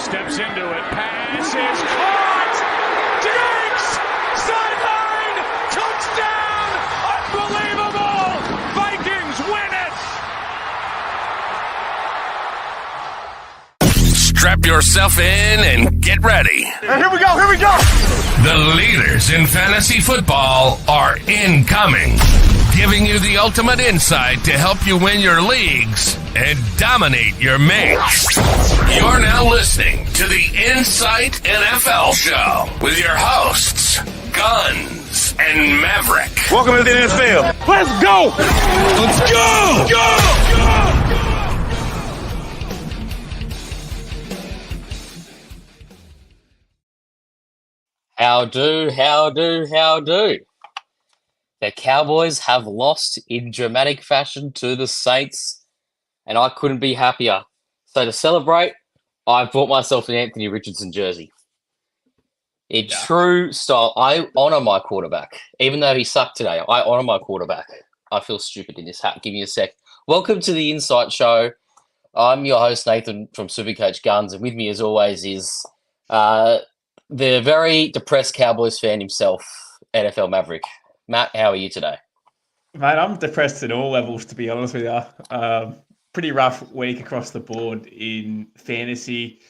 Steps into it. Pass is caught. Diggs! Sideline! Touchdown! Unbelievable! Vikings win it! Strap yourself in and get ready. Here we go! The leaders in fantasy football are incoming, giving you the ultimate insight to help you win your leagues and dominate your mates. You're now listening to the Insight NFL Show with your hosts, Guns and Maverick. Welcome to the NFL. Let's go! Let's go! Go! How do? The Cowboys have lost in dramatic fashion to the Saints, and I couldn't be happier. So to celebrate, I bought myself an Anthony Richardson jersey. In true style, I honor my quarterback. Even though he sucked today, I honor my quarterback. I feel stupid in this hat. Give me a sec. Welcome to the Insight Show. I'm your host, Nathan from Supercoach Guns, and with me, as always, is the very depressed Cowboys fan himself, NFL Maverick. Matt, how are you today? Mate, I'm depressed at all levels, to be honest with you. Pretty rough week across the board in fantasy.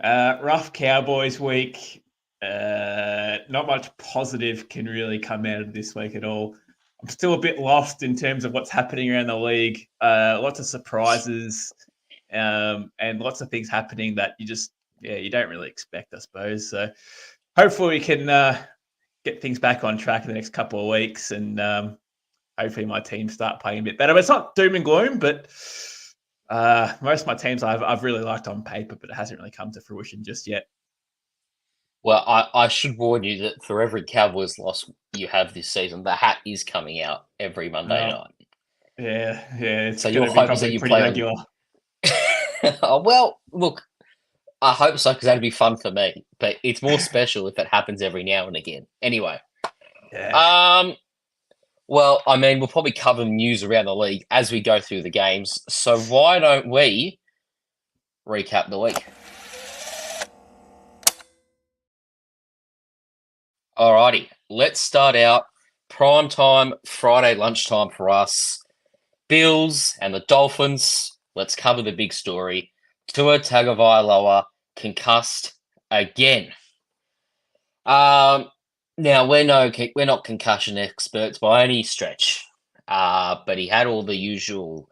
Rough Cowboys week. Not much positive can really come out of this week at all. I'm still a bit lost in terms of what's happening around the league. Lots of surprises and lots of things happening that you don't really expect, I suppose. So hopefully we can get things back on track in the next couple of weeks, and hopefully my team start playing a bit better. But it's not doom and gloom, but most of my teams I've really liked on paper, but it hasn't really come to fruition just yet. Well, I should warn you that for every Cowboys loss you have this season, the hat is coming out every Monday night. Yeah. It's so your hope is that you play regular. Oh, well, look, I hope so, because that'd be fun for me. But it's more special if it happens every now and again. Anyway. Yeah. Well, I mean, we'll probably cover news around the league as we go through the games. So why don't we recap the week? Alrighty, let's start out prime time, Friday lunchtime for us. Bills and the Dolphins. Let's cover the big story. Tua Tagovailoa concussed again. Now we're not concussion experts by any stretch, but he had all the usual.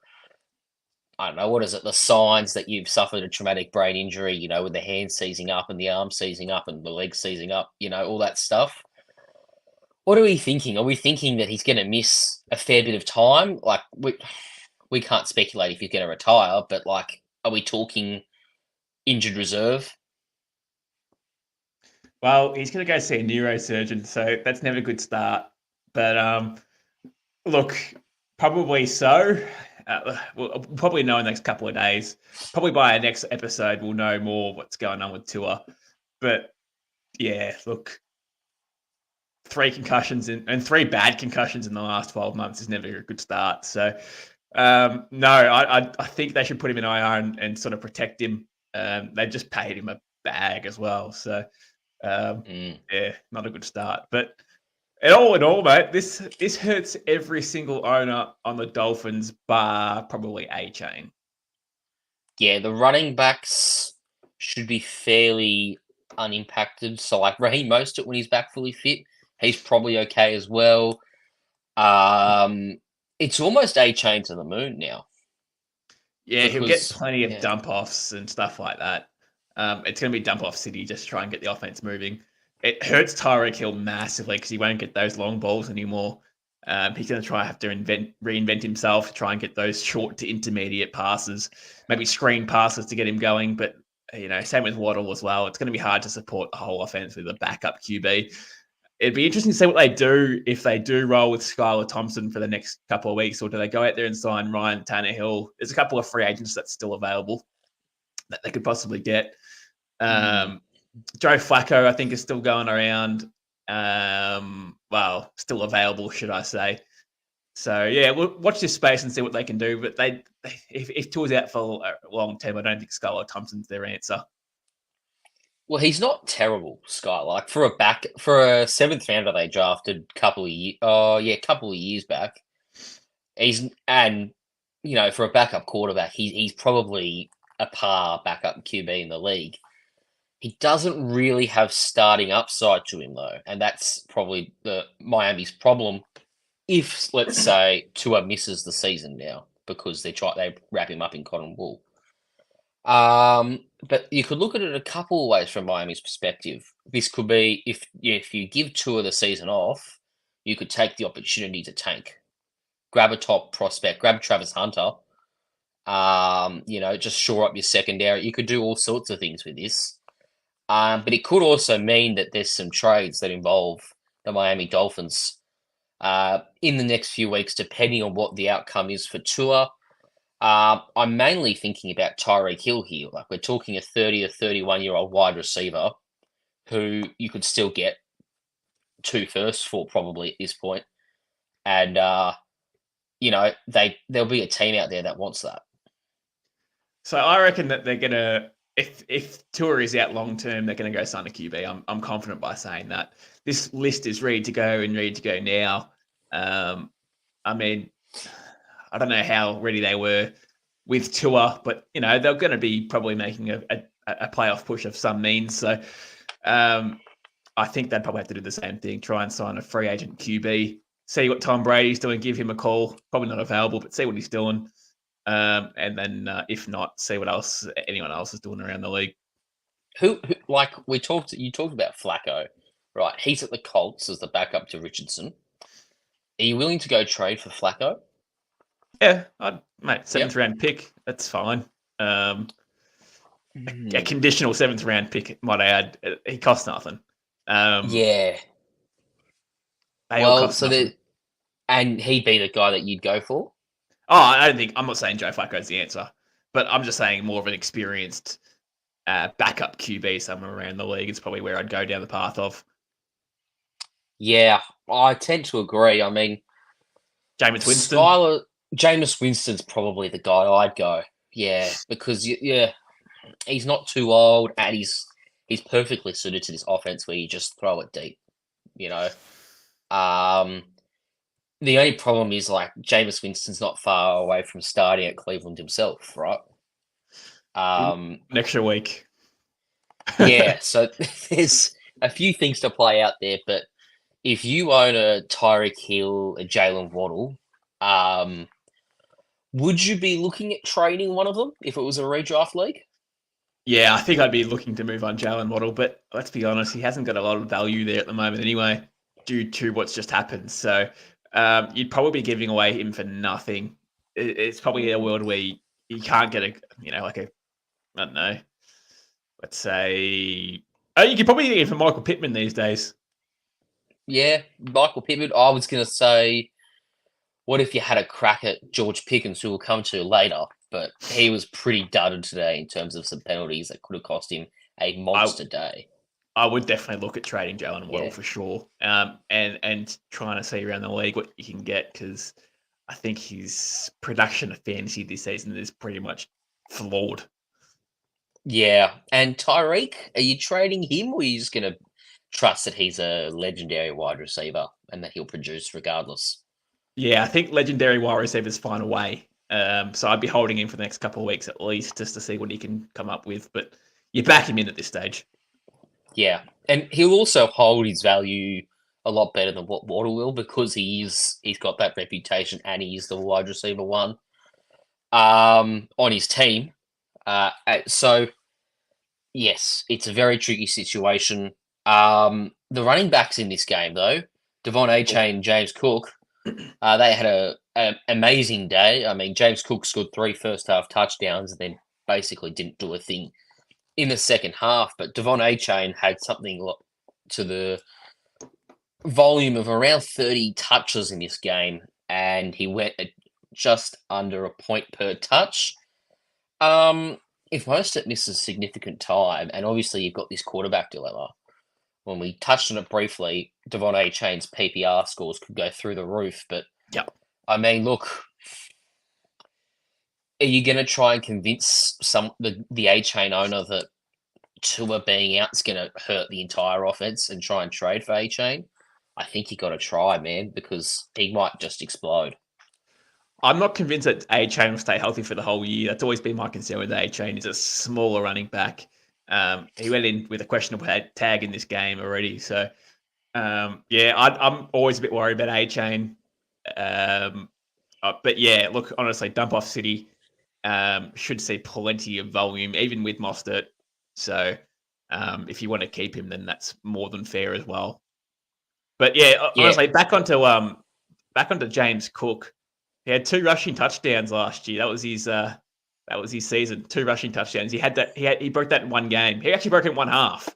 I don't know, what is it? The signs that you've suffered a traumatic brain injury. With the hand seizing up and the arm seizing up and the leg seizing up. All that stuff. What are we thinking? Are we thinking that he's going to miss a fair bit of time? Like we can't speculate if he's going to retire, but are we talking injured reserve? Well, he's going to go see a neurosurgeon, so that's never a good start. But look, probably so. We'll probably know in the next couple of days. Probably by our next episode, we'll know more what's going on with Tua. But yeah, look, 3 concussions and 3 bad concussions in the last 12 months is never a good start. So no, I think they should put him in IR and sort of protect him. They just paid him a bag as well. So yeah, not a good start. But all in all, mate, this hurts every single owner on the Dolphins, bar probably A-Chain. Yeah, the running backs should be fairly unimpacted. So Raheem Mostert, when he's back fully fit, he's probably okay as well. It's almost A-Chain to the moon now. Yeah, he'll get plenty of dump-offs and stuff like that. It's going to be dump-off city just to try and get the offense moving. It hurts Tyreek Hill massively because he won't get those long balls anymore. He's going to have to reinvent himself to try and get those short to intermediate passes, maybe screen passes to get him going. But, same with Waddle as well. It's going to be hard to support the whole offense with a backup QB. It'd be interesting to see what they do if they do roll with Skylar Thompson for the next couple of weeks, or do they go out there and sign Ryan Tannehill? There's a couple of free agents that's still available that they could possibly get. Joe Flacco, I think, is still going around. Still available, should I say. So, yeah, we'll watch this space and see what they can do. But if Tua's out for a long term, I don't think Skylar Thompson's their answer. Well, he's not terrible, Sky. Like for a seventh rounder they drafted couple of years back. For a backup quarterback, he's probably a par backup QB in the league. He doesn't really have starting upside to him though, and that's probably the Miami's problem. If let's say Tua misses the season now because they wrap him up in cotton wool. But you could look at it a couple of ways from Miami's perspective. This could be if you give Tua the season off, you could take the opportunity to tank, grab a top prospect, grab Travis Hunter. Just shore up your secondary. You could do all sorts of things with this. But it could also mean that there's some trades that involve the Miami Dolphins in the next few weeks, depending on what the outcome is for Tua. I'm mainly thinking about Tyreek Hill here. Like we're talking a 30 to 31-year-old wide receiver who you could still get 2 firsts for probably at this point. And, there'll be a team out there that wants that. So I reckon that they're going to, if Tua is out long term, they're going to go sign a QB. I'm confident by saying that. This list is ready to go and ready to go now. I don't know how ready they were with Tua, but they're going to be probably making a playoff push of some means. So I think they'd probably have to do the same thing, try and sign a free agent QB, see what Tom Brady's doing, give him a call. Probably not available, but see what he's doing. And then if not, see what else anyone else is doing around the league. Who you talked about Flacco, right? He's at the Colts as the backup to Richardson. Are you willing to go trade for Flacco? Yeah, seventh round pick. That's fine. A conditional 7th round pick, might I add. He costs nothing. Yeah. And he'd be the guy that you'd go for? Oh, I'm not saying Joe Flacco's the answer, but I'm just saying more of an experienced backup QB somewhere around the league is probably where I'd go down the path of. Yeah, I tend to agree. I mean, Jameis Winston. Jameis Winston's probably the guy I'd go. Yeah, because he's not too old and he's perfectly suited to this offense where you just throw it deep. The only problem is Jameis Winston's not far away from starting at Cleveland himself, right? An extra week. Yeah, so there's a few things to play out there, but if you own a Tyreek Hill, a Jalen Waddle, would you be looking at trading one of them if it was a redraft league? Yeah, I think I'd be looking to move on Jalen Waddle, but let's be honest, he hasn't got a lot of value there at the moment anyway, due to what's just happened. So you'd probably be giving away him for nothing. It's probably a world where you can't get I don't know, let's say, you could probably get it for Michael Pittman these days. Yeah, Michael Pittman. I was going to say, what if you had a crack at George Pickens, who we'll come to later, but he was pretty dudded today in terms of some penalties that could have cost him a monster day. I would definitely look at trading Jalen Waddle for sure, and trying to see around the league what you can get, because I think his production of fantasy this season is pretty much flawed. Yeah, and Tyreek, are you trading him, or are you just going to trust that he's a legendary wide receiver and that he'll produce regardless? Yeah, I think legendary wide receivers find a way. So I'd be holding him for the next couple of weeks at least, just to see what he can come up with. But you back him in at this stage. Yeah, and he'll also hold his value a lot better than what Waddle will, because he's got that reputation and he's the wide receiver one on his team. So yes, it's a very tricky situation. The running backs in this game, though, Devon Achane, James Cook, they had an amazing day. I mean, James Cook scored 3 first-half touchdowns and then basically didn't do a thing in the second half. But Devon Achane had something to the volume of around 30 touches in this game, and he went at just under a point per touch. If Mostert misses significant time, and obviously you've got this quarterback dilemma, when we touched on it briefly, Devon Achane's PPR scores could go through the roof. But I mean, look, are you going to try and convince the Achane owner that Tua being out is going to hurt the entire offense and try and trade for A-Chain, I think you got to try, man, because he might just explode. I'm not convinced that A-Chain will stay healthy for the whole year. That's always been my concern with A-Chain. He's a smaller running back. He went in with a questionable tag in this game already. So, I'm always a bit worried about A-Chain. But yeah, look, honestly, dump-off City should see plenty of volume, even with Mostert. So if you want to keep him, then that's more than fair as well. But yeah, honestly, back onto James Cook. He had 2 rushing touchdowns last year. That was his season. 2 rushing touchdowns. He broke that in one game. He actually broke it in one half.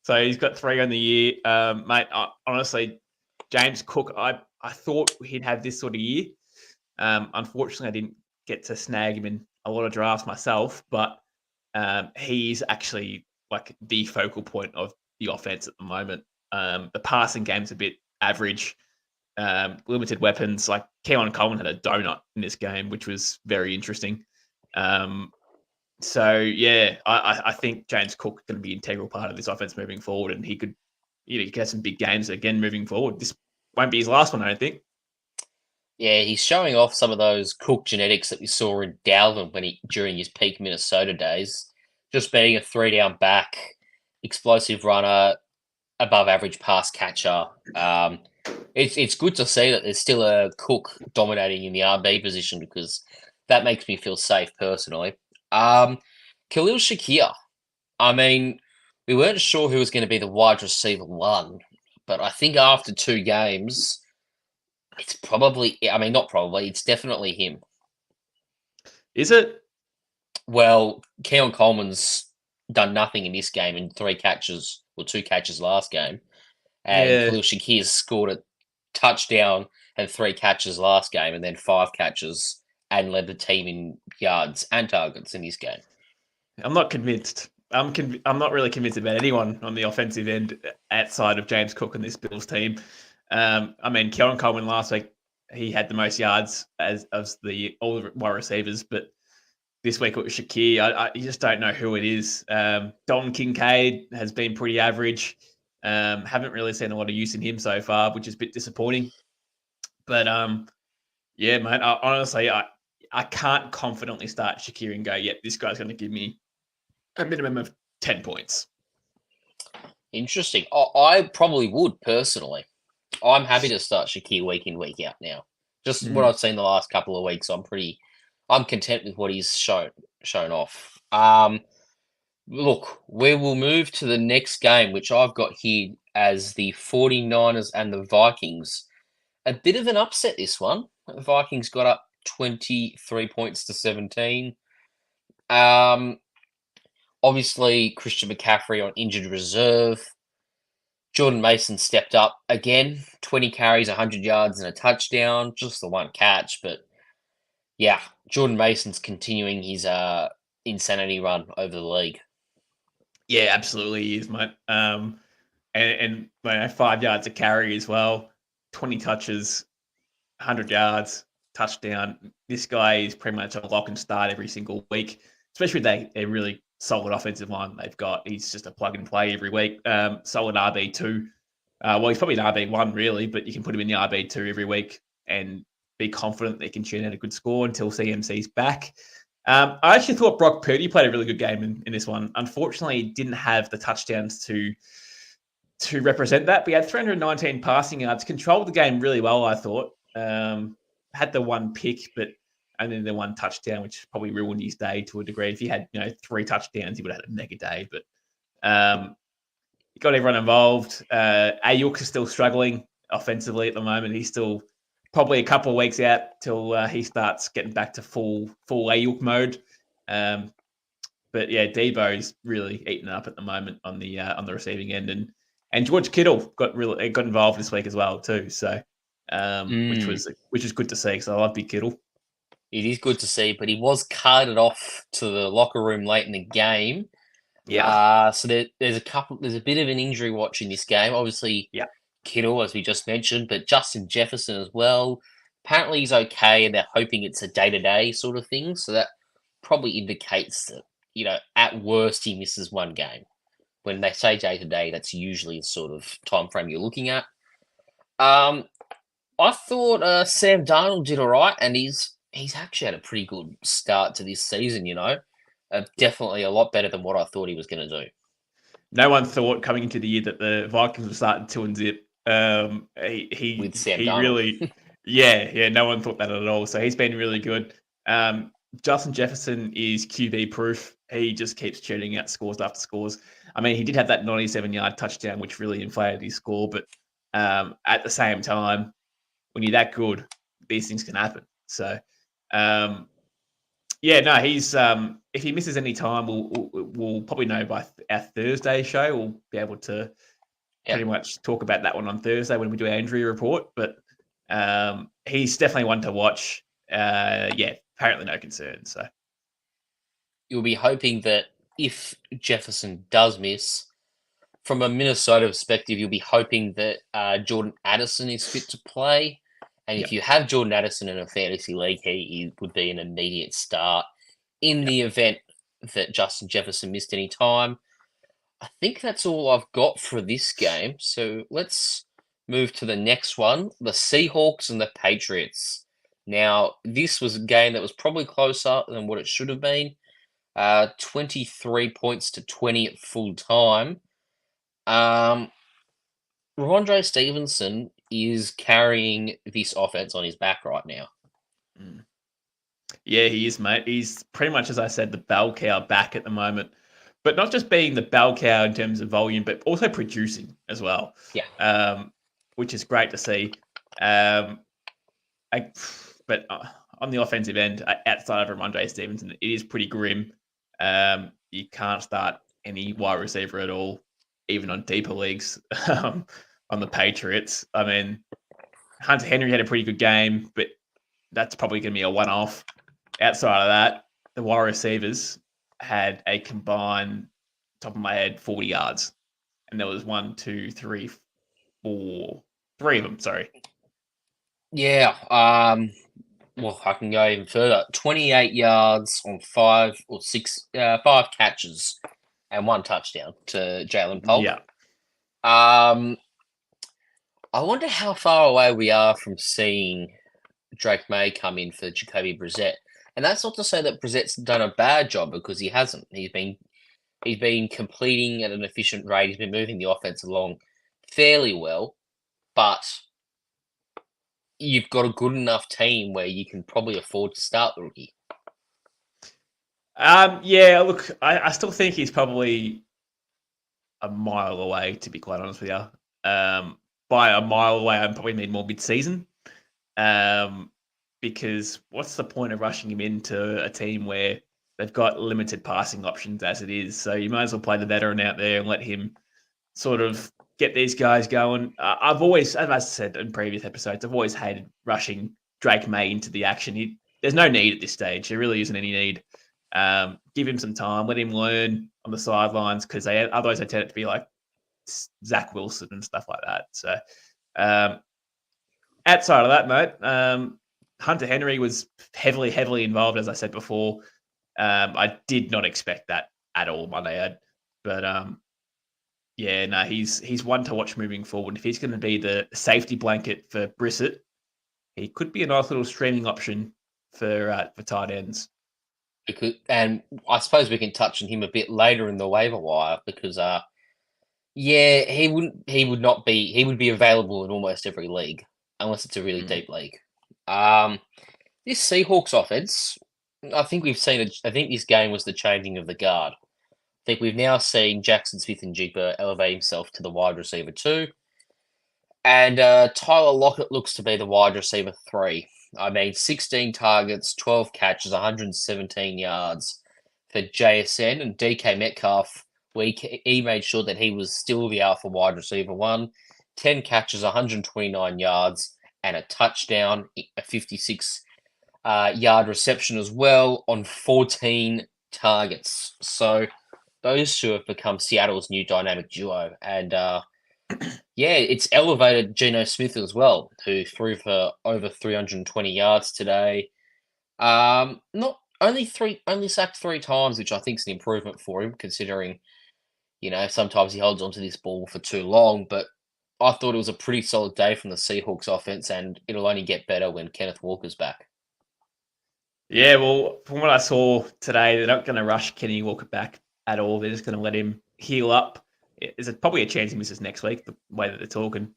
So he's got 3 on the year, mate. Honestly, James Cook, I thought he'd have this sort of year. Unfortunately, I didn't get to snag him in a lot of drafts myself, but he's actually like the focal point of the offense at the moment. The passing game's a bit average. Limited weapons. Like Keon Coleman had a donut in this game, which was very interesting. So yeah, I think James Cook is going to be an integral part of this offense moving forward, and he could have some big games again moving forward. This won't be his last one, I don't think. Yeah, he's showing off some of those Cook genetics that we saw in Dalvin during his peak Minnesota days. Just being a 3-down back, explosive runner, above average pass catcher. It's good to see that there's still a Cook dominating in the RB position because that makes me feel safe personally. Khalil Shakir. I mean, we weren't sure who was going to be the wide receiver 1, but I think after 2 games, it's it's definitely him. Is it? Well, Keon Coleman's done nothing in this game in 3 catches or 2 catches last game. And Khalil Shakir's scored a touchdown and 3 catches last game and then 5 catches and led the team in yards and targets in this game. I'm not convinced. I'm not really convinced about anyone on the offensive end outside of James Cook and this Bills team. Keon Coleman last week, he had the most yards as all the wide receivers, but this week it was Shakir. You just don't know who it is. Dalton Kincaid has been pretty average. Haven't really seen a lot of use in him so far, which is a bit disappointing. But yeah, mate. Honestly, I can't confidently start Shakir and go, yep, this guy's going to give me a minimum of 10 points. Interesting. I probably would personally. I'm happy to start Shakir week in, week out now. Just what I've seen the last couple of weeks, I'm content with what he's shown off. Look, we will move to the next game, which I've got here as the 49ers and the Vikings. A bit of an upset, this one. The Vikings got up 23 points to 17. Obviously, Christian McCaffrey on injured reserve. Jordan Mason stepped up again, 20 carries, 100 yards and a touchdown, just the 1 catch. But yeah, Jordan Mason's continuing his insanity run over the league. Yeah, absolutely he is, mate. And 5 yards a carry as well, 20 touches, 100 yards, touchdown. This guy is pretty much a lock and start every single week, especially with a really solid offensive line they've got. He's just a plug and play every week. Solid RB2. He's probably an RB1 really, but you can put him in the RB2 every week and be confident they can churn out a good score until CMC's back. I actually thought Brock Purdy played a really good game in this one. Unfortunately, he didn't have the touchdowns to represent that. But he had 319 passing yards, controlled the game really well, I thought. Had the 1 pick, but only the 1 touchdown, which probably ruined his day to a degree. If he had 3 touchdowns, he would have had a mega day. But he got everyone involved. Ayuk is still struggling offensively at the moment. He's still probably a couple of weeks out till he starts getting back to full Ayuk mode. But yeah, Debo's really eating up at the moment on the receiving end, and George Kittle got involved this week as well too. So which is good to see because I love Big Kittle. It is good to see, but he was carted off to the locker room late in the game. Yeah. So there's a bit of an injury watch in this game. Obviously, yeah. Kittle, as we just mentioned, but Justin Jefferson as well. Apparently he's okay, and they're hoping it's a day-to-day sort of thing. So that probably indicates that at worst, he misses one game. When they say day to day, that's usually the sort of time frame you're looking at. I thought Sam Darnold did all right, and he's actually had a pretty good start to this season. Definitely a lot better than what I thought he was going to do. No one thought coming into the year that the Vikings would start 2-0. With Sam he Darnold. really, yeah. No one thought that at all. So he's been really good. Justin Jefferson is QB proof. He just keeps churning out scores after scores. I mean, he did have that 97-yard touchdown, which really inflated his score. But at the same time, when you're that good, these things can happen. So, he's if he misses any time, we'll probably know by our Thursday show. We'll be able to pretty much talk about that one on Thursday when we do our injury report. But he's definitely one to watch. Apparently no concern. So you'll be hoping that if Jefferson does miss, from a Minnesota perspective, you'll be hoping that Jordan Addison is fit to play. And if you have Jordan Addison in a fantasy league, he would be an immediate start. In the event that Justin Jefferson missed any time, I think that's all I've got for this game. So let's move to the next one, the Seahawks and the Patriots. Now, this was a game that was probably closer than what it should have been. 23 points to 20 at full time. Ramondre Stevenson is carrying this offense on his back right now. Yeah, he is, mate. He's pretty much, as I said, the bell cow back at the moment. But not just being the bell cow in terms of volume, but also producing as well. Yeah. Which is great to see. But on the offensive end, outside of Ramondre Stevenson, it is pretty grim. You can't start any wide receiver at all, even on deeper leagues on the Patriots. I mean, Hunter Henry had a pretty good game, but that's probably going to be a one-off. Outside of that, the wide receivers had a combined, top of my head, 40 yards. And there was 1, 2, 3, 4, 3 of them, sorry. Yeah. Well, I can go even further. 28 yards on 5 catches and 1 touchdown to Jalen Polk. Yeah. I wonder how far away we are from seeing Drake May come in for Jacoby Brissett. And that's not to say that Brissett's done a bad job, because he hasn't. He's been completing at an efficient rate. He's been moving the offense along fairly well, but you've got a good enough team where you can probably afford to start the rookie. Look, I still think he's probably a mile away, to be quite honest with you. By a mile away, I probably need more mid-season. Because what's the point of rushing him into a team where they've got limited passing options as it is? So you might as well play the veteran out there and let him sort of get these guys going. I've always, as I said in previous episodes, I've always hated rushing Drake May into the action. There's no need at this stage. There really isn't any need. Give him some time. Let him learn on the sidelines, because otherwise they tend to be like Zach Wilson and stuff like that. So outside of that, mate, Hunter Henry was heavily involved, as I said before. I did not expect that at all, my lad. But he's one to watch moving forward. If he's going to be the safety blanket for Brissett, he could be a nice little streaming option for tight ends. And I suppose we can touch on him a bit later in the waiver wire, because he would be available in almost every league, unless it's a really deep league. This Seahawks offense, I think this game was the changing of the guard. I think we've now seen Jackson Smith-Njigba elevate himself to the wide receiver 2. And Tyler Lockett looks to be the wide receiver 3. I mean, 16 targets, 12 catches, 117 yards for JSN. And DK Metcalf, he made sure that he was still the alpha wide receiver 1. 10 catches, 129 yards, and a touchdown, a 56-yard reception as well on 14 targets. So those two have become Seattle's new dynamic duo. And it's elevated Geno Smith as well, who threw for over 320 yards today. Not only sacked 3 times, which I think is an improvement for him, considering sometimes he holds onto this ball for too long. But I thought it was a pretty solid day from the Seahawks offense, and it'll only get better when Kenneth Walker's back. Yeah, well, from what I saw today, they're not going to rush Kenny Walker back at all. They're just going to let him heal up. There's probably a chance he misses next week, the way that they're talking,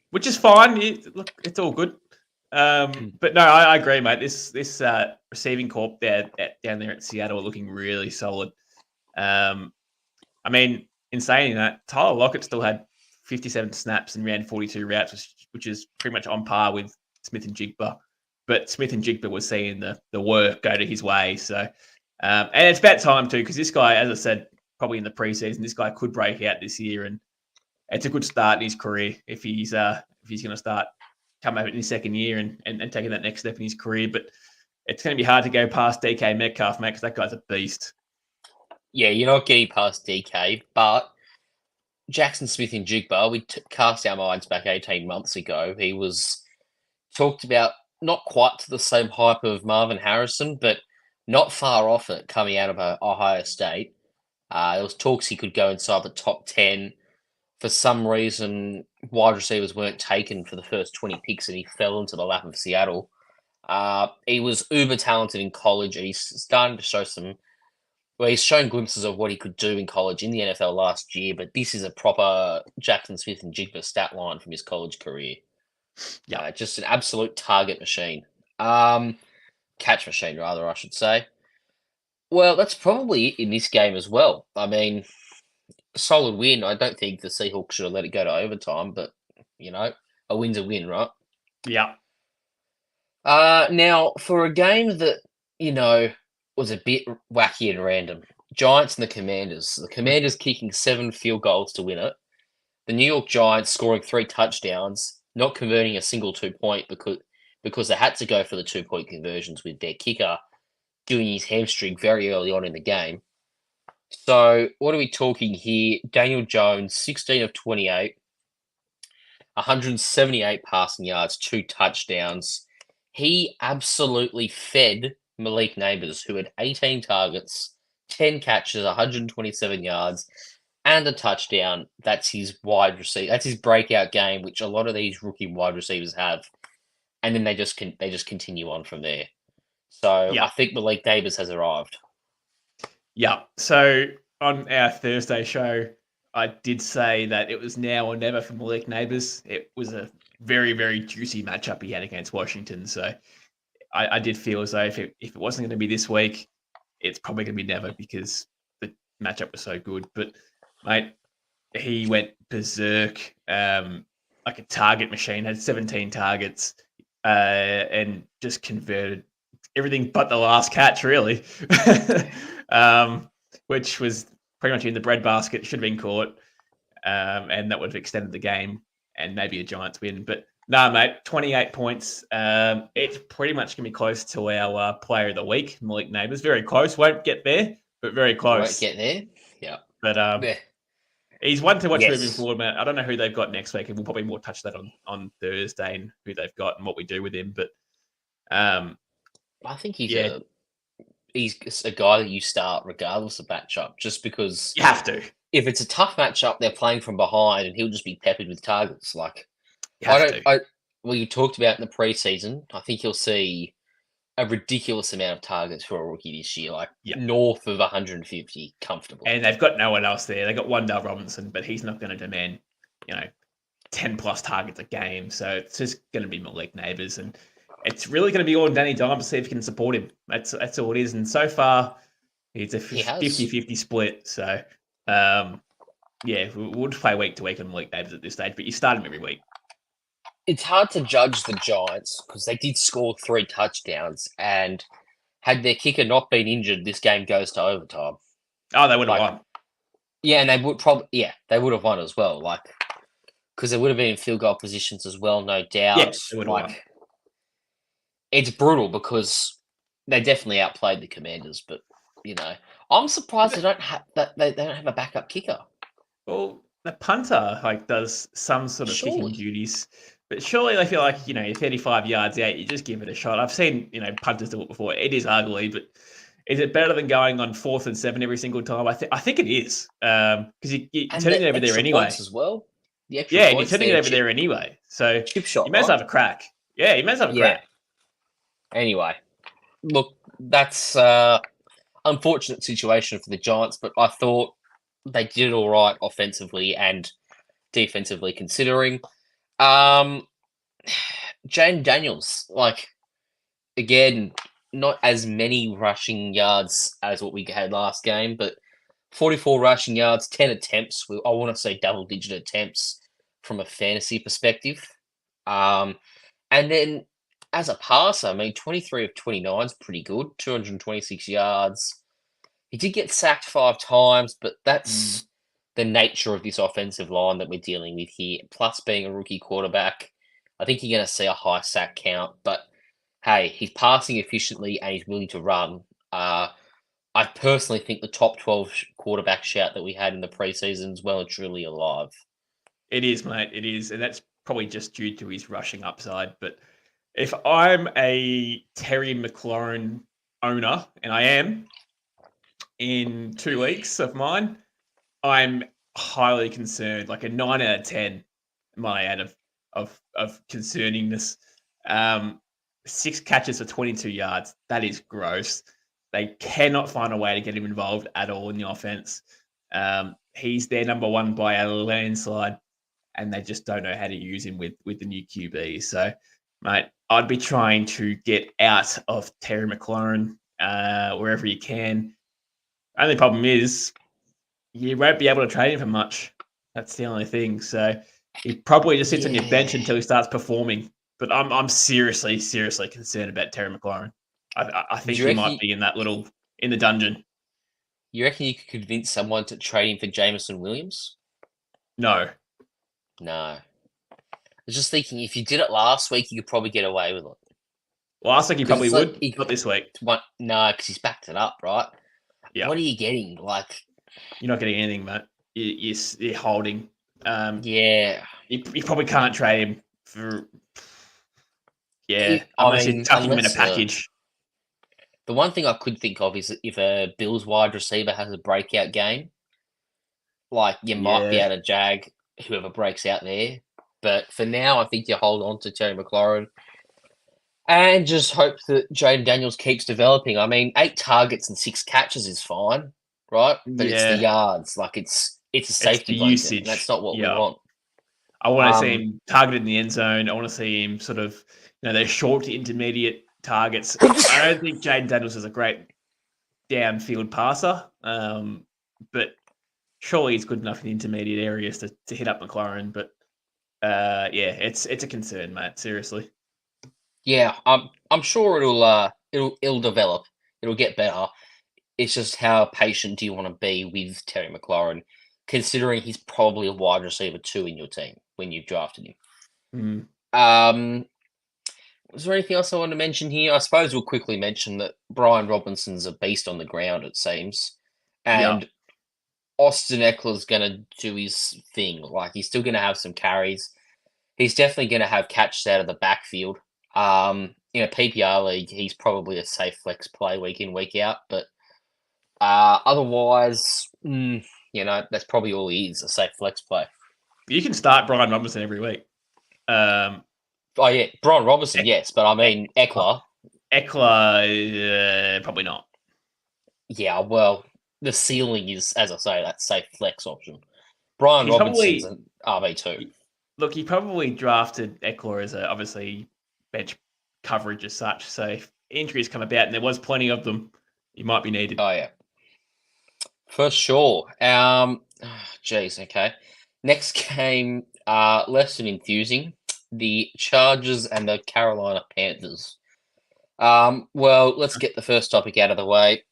which is fine. Look, it's all good. But no, I agree, mate. This receiving corp down there at Seattle are looking really solid. I mean, in saying that, Tyler Lockett still had 57 snaps and ran 42 routes, which is pretty much on par with Smith and Jigba. But Smith and Jigba was seeing the work go to his way. So, and it's about time too, because this guy, as I said, probably in the preseason, this guy could break out this year, and it's a good start in his career if he's going to start coming up in his second year and taking that next step in his career. But it's going to be hard to go past DK Metcalf, mate, because that guy's a beast. Yeah, you're not getting past DK, but Jackson Smith and Jigba, we cast our minds back 18 months ago. He was talked about not quite to the same hype of Marvin Harrison, but not far off it coming out of Ohio State. There was talks he could go inside the top 10. For some reason, wide receivers weren't taken for the first 20 picks, and he fell into the lap of Seattle. He was uber talented in college, and he's starting to show he's shown glimpses of what he could do in college in the NFL last year, but this is a proper Jackson Smith and Jigba stat line from his college career. Yeah, just an absolute target machine. Catch machine, rather, I should say. Well, that's probably it in this game as well. I mean, solid win. I don't think the Seahawks should have let it go to overtime, but, a win's a win, right? Yeah. Now, for a game that, was a bit wacky and random, Giants and the Commanders. The Commanders kicking 7 field goals to win it. The New York Giants scoring 3 touchdowns, not converting a single 2-point because they had to go for the 2-point conversions with their kicker doing his hamstring very early on in the game. So what are we talking here? Daniel Jones, 16 of 28, 178 passing yards, 2 touchdowns. He absolutely fed Malik Neighbors, who had 18 targets, 10 catches, 127 yards, and a touchdown. That's his wide receiver. That's his breakout game, which a lot of these rookie wide receivers have, and then they just continue on from there. So I think Malik Neighbors has arrived. Yeah. So on our Thursday show, I did say that it was now or never for Malik Neighbors. It was a very, very juicy matchup he had against Washington. So I did feel as though if it wasn't going to be this week, it's probably going to be never because the matchup was so good. But, mate, he went berserk like a target machine, had 17 targets and just converted everything but the last catch, really, which was pretty much in the breadbasket, should have been caught, and that would have extended the game and maybe a Giants win. But no, mate, 28 points. It's pretty much going to be close to our player of the week, Malik Neighbors. Very close. Won't get there, but very close. Won't get there. Yeah. But he's one to watch moving forward, man. I don't know who they've got next week, and we'll probably more touch that on Thursday and who they've got and what we do with him. But I think he's a guy that you start regardless of matchup, just because you have to. If it's a tough matchup, they're playing from behind, and he'll just be peppered with targets. Like you talked about in the preseason, I think you'll see a ridiculous amount of targets for a rookie this year, north of 150 comfortably. And they've got no one else there. They've got Wandale Robinson, but he's not going to demand 10 plus targets a game. So it's just going to be Malik Neighbors, and it's really going to be all Danny Dimes to see if he can support him. That's all it is. And so far, it's a 50-50 split. So, we'll just play week to week on Malik Neighbors at this stage, but you start him every week. It's hard to judge the Giants because they did score 3 touchdowns, and had their kicker not been injured, this game goes to overtime. Oh, they would have won. Yeah, and they would they would have won as well, because they would have been in field goal positions as well, no doubt. Yes, they would have won. It's brutal because they definitely outplayed the Commanders, but I'm surprised they don't have a backup kicker. Well, the punter does some sort of kicking duties. But surely they feel like, you're 35 yards out, you just give it a shot. I've seen, punters do it before. It is ugly, but is it better than going on 4th and 7 every single time? I think it is. Because you're And turning the it over there extra anyway. points as well. The extra Yeah, and you're points turning it there, over there anyway. So chip shot, you may as well right? have a crack. Yeah, you may as well have a Yeah. crack. Anyway, look, that's unfortunate situation for the Giants, but I thought they did all right offensively and defensively considering. Jane Daniels, again, not as many rushing yards as what we had last game, but 44 rushing yards, 10 attempts. I want to say double-digit attempts from a fantasy perspective. And then as a passer, 23 of 29 is pretty good, 226 yards. He did get sacked 5 times, but that's the nature of this offensive line that we're dealing with here. Plus, being a rookie quarterback, I think you're going to see a high sack count. But hey, he's passing efficiently and he's willing to run. I personally think the top 12 quarterback shout that we had in the preseason is well and truly alive. It is, mate. It is. And that's probably just due to his rushing upside. But if I'm a Terry McLaurin owner, and I am in 2 weeks of mine, I'm highly concerned. Like a 9 out of 10, my out of concerningness. 6 catches for 22 yards. That is gross. They cannot find a way to get him involved at all in the offense. He's their number one by a landslide, and they just don't know how to use him with the new QB. So, mate, I'd be trying to get out of Terry McLaurin wherever you can. Only problem is you won't be able to trade him for much. That's the only thing. So he probably just sits on your bench until he starts performing. But I'm seriously concerned about Terry McLaurin. I think he might be in the dungeon. You reckon you could convince someone to trade him for Jameson Williams? No. I was just thinking, if you did it last week, you could probably get away with it. Last week he probably would. Not this week. No, because he's backed it up, right? Yeah. What are you getting? You're not getting anything, mate. You're holding. Yeah. You probably can't trade him for. Yeah, unless you're tucking him in a package. The one thing I could think of is if a Bills wide receiver has a breakout game, you might be able to jag whoever breaks out there. But for now, I think you hold on to Terry McLaurin and just hope that Jaden Daniels keeps developing. 8 targets and 6 catches is fine, right? But it's the yards. It's a safety blanket. Usage. That's not what we want. I want to see him targeted in the end zone. I want to see him sort of, they're short to intermediate targets. I don't think Jaden Daniels is a great downfield passer, but surely he's good enough in the intermediate areas to hit up McLaurin. But it's a concern, mate. Seriously. Yeah, I'm sure it'll develop. It'll get better. It's just how patient do you want to be with Terry McLaurin, considering he's probably a wide receiver 2 in your team when you've drafted him. Was there anything else I want to mention here? I suppose we'll quickly mention that Brian Robinson's a beast on the ground, it seems. And Austin Eckler's going to do his thing. He's still going to have some carries. He's definitely going to have catches out of the backfield. In a PPR league, he's probably a safe flex play week in, week out. But otherwise, that's probably all he is, a safe flex play. You can start Brian Robinson every week. Oh, yeah, Brian Robinson, yes. But Eckler. Eckler, probably not. Yeah, well, the ceiling is, as I say, that safe flex option. Brian Robinson's an RB2. Look, he probably drafted Eckler as obviously bench coverage as such. So if injuries come about, and there was plenty of them, he might be needed. Oh, yeah. For sure. Okay. Next game, less than enthusing. The Chargers and the Carolina Panthers. Well, let's get the first topic out of the way.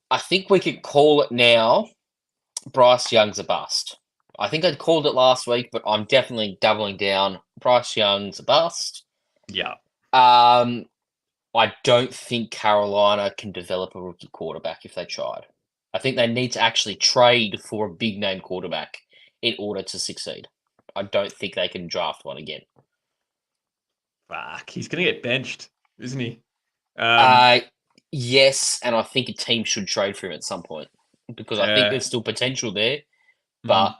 I think we could call it now. Bryce Young's a bust. I think I'd called it last week, but I'm definitely doubling down. Bryce Young's a bust. Yeah. I don't think Carolina can develop a rookie quarterback if they tried. I think they need to actually trade for a big name quarterback in order to succeed. I don't think they can draft one again. Fuck, he's going to get benched, isn't he? Yes, and I think a team should trade for him at some point because I think there's still potential there, but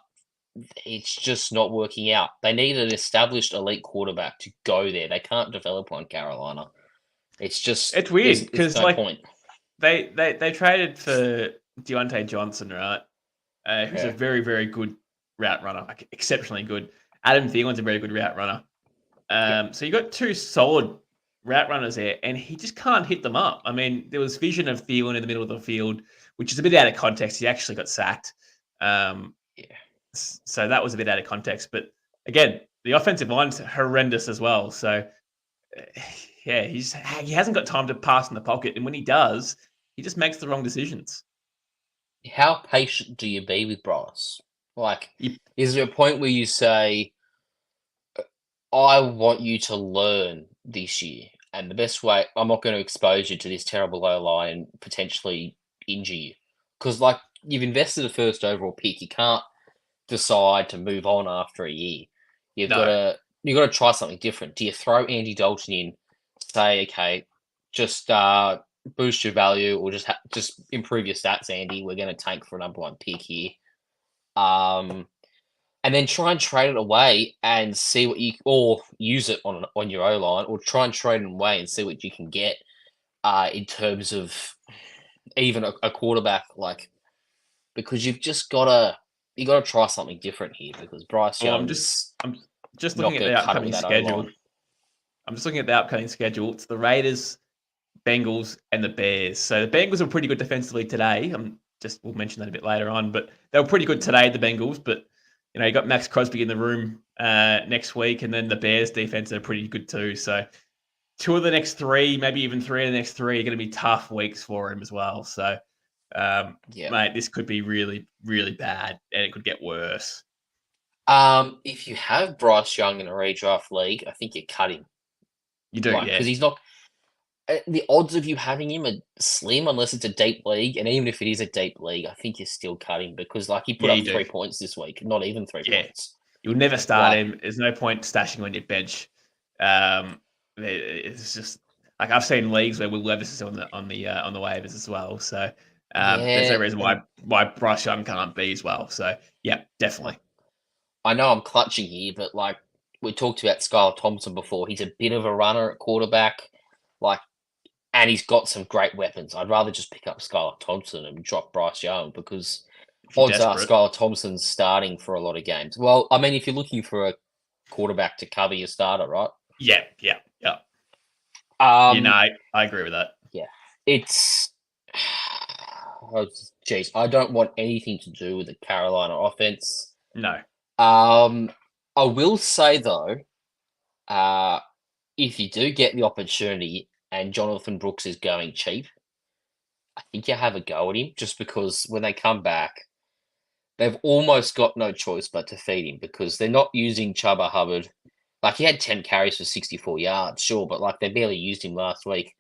it's just not working out. They need an established elite quarterback to go there. They can't develop one, Carolina. It's weird because no point. They traded for Deontay Johnson, right? Who's a very, very good route runner, like exceptionally good. Adam Thielen's a very good route runner. So you got two solid route runners there, and he just can't hit them up. I mean, there was vision of Thielen in the middle of the field, which is a bit out of context. He actually got sacked. So that was a bit out of context. But again, the offensive line's horrendous as well. So yeah, he hasn't got time to pass in the pocket, and when he does, he just makes the wrong decisions. How patient do you be with Bryce? Like, is there a point where you say, I want you to learn this year, and the best way, I'm not going to expose you to this terrible O-line and potentially injure you? Because, like, you've invested a first overall pick. You can't decide to move on after a year. You've got to try something different. Do you throw Andy Dalton in, say, okay, just boost your value, or just improve your stats, Andy? We're going to tank for a number one pick here. And then try and trade it away and see what or use it on your O-line, or try and trade it away and see what you can get in terms of even a quarterback, like, because you've just got to try something different here, because Bryce Young. I'm just looking at the upcoming schedule. I'm just looking at the upcoming schedule. It's the Raiders, Bengals, and the Bears. So the Bengals were pretty good defensively today. We'll mention that a bit later on, but they were pretty good today, the Bengals. But you got Max Crosby in the room next week, and then the Bears defense are pretty good too. So 2 of the next 3, maybe even 3 of the next 3 are going to be tough weeks for him as well. So, mate, this could be really, really bad, and it could get worse. If you have Bryce Young in a redraft league, I think you cut him. You do, because he's not. The odds of you having him are slim unless it's a deep league, and even if it is a deep league, I think you're still cutting, because like he put up 3 points this week, not even 3 points. You'll never start him. There's no point stashing on your bench. It's just like I've seen leagues where Will Levis is on the waivers as well. So there's no reason why Bryce Young can't be as well. So yeah, definitely. I know I'm clutching here, but like we talked about Skylar Thompson before, he's a bit of a runner at quarterback, and he's got some great weapons. I'd rather just pick up Skylar Thompson and drop Bryce Young, because odds are Skylar Thompson's starting for a lot of games. Well, I mean, if you're looking for a quarterback to cover your starter, right? Yeah. I agree with that. Yeah, it's. Oh, geez, I don't want anything to do with the Carolina offense. No. I will say though, if you do get the opportunity and Jonathan Brooks is going cheap, I think you have a go at him, just because when they come back, they've almost got no choice but to feed him, because they're not using Chuba Hubbard. Like, he had 10 carries for 64 yards, sure, but like they barely used him last week.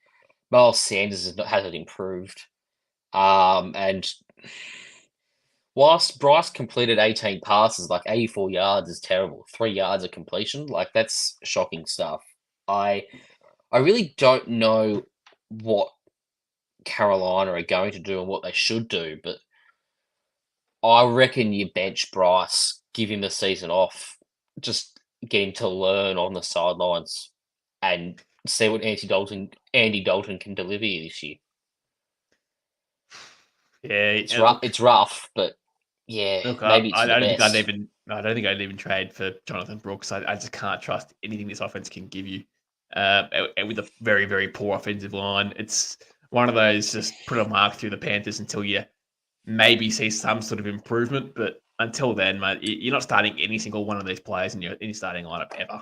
Miles Sanders hasn't improved. And whilst Bryce completed 18 passes, like 84 yards is terrible. 3 yards of completion, like that's shocking stuff. I really don't know what Carolina are going to do and what they should do, but I reckon you bench Bryce, give him the season off, just get him to learn on the sidelines and see what Andy Dalton can deliver you this year. Yeah, it's rough, but yeah, look, maybe it's I don't think best. I don't think I'd even trade for Jonathan Brooks. I just can't trust anything this offense can give you. With a very, very poor offensive line, it's one of those just put a mark through the Panthers until you maybe see some sort of improvement. But until then, mate, you're not starting any single one of these players in your starting lineup ever.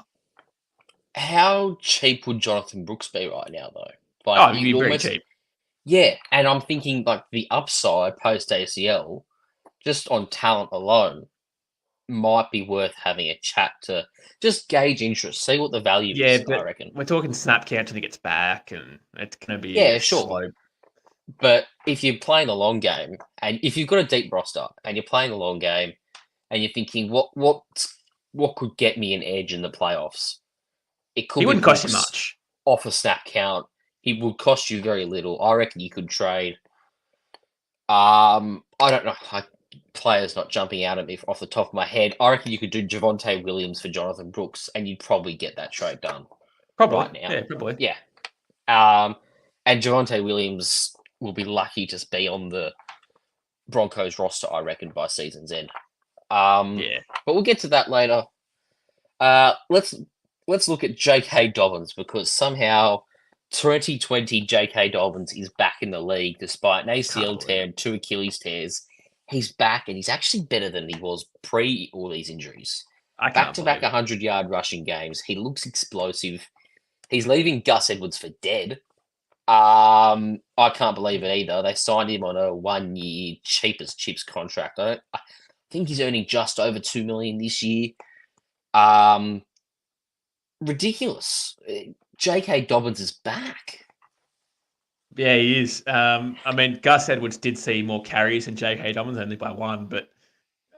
How cheap would Jonathan Brooks be right now, though? He'd be very cheap. Yeah, and I'm thinking like the upside post ACL, just on talent alone, might be worth having a chat to just gauge interest, see what the value is, I reckon. We're talking snap count until he gets back, and it's going to be slow. But if you're playing the long game, and if you've got a deep roster, and you're playing the long game, and you're thinking, what could get me an edge in the playoffs? It could He be wouldn't cost you Brooks much. off a snap count. He would cost you very little. I reckon you could trade. I don't know. Players not jumping out at me off the top of my head. I reckon you could do Javonte Williams for Jonathan Brooks, and you'd probably get that trade done Probably. right now. Yeah, probably. Yeah. And Javonte Williams will be lucky to be on the Broncos roster, I reckon, by season's end. Yeah. But we'll get to that later. Let's look at J.K. Dobbins, because somehow 2020 J.K. Dobbins is back in the league despite an ACL tear and 2 Achilles tears. He's back, and he's actually better than he was pre all these injuries. Back-to-back 100-yard rushing games. He looks explosive. He's leaving Gus Edwards for dead. I can't believe it either. They signed him on a 1-year cheap as chips contract. I think he's earning just over $2 million this year. Ridiculous. J.K. Dobbins is back. Yeah, he is. I mean, Gus Edwards did see more carries than J.K. Dobbins, only by 1. But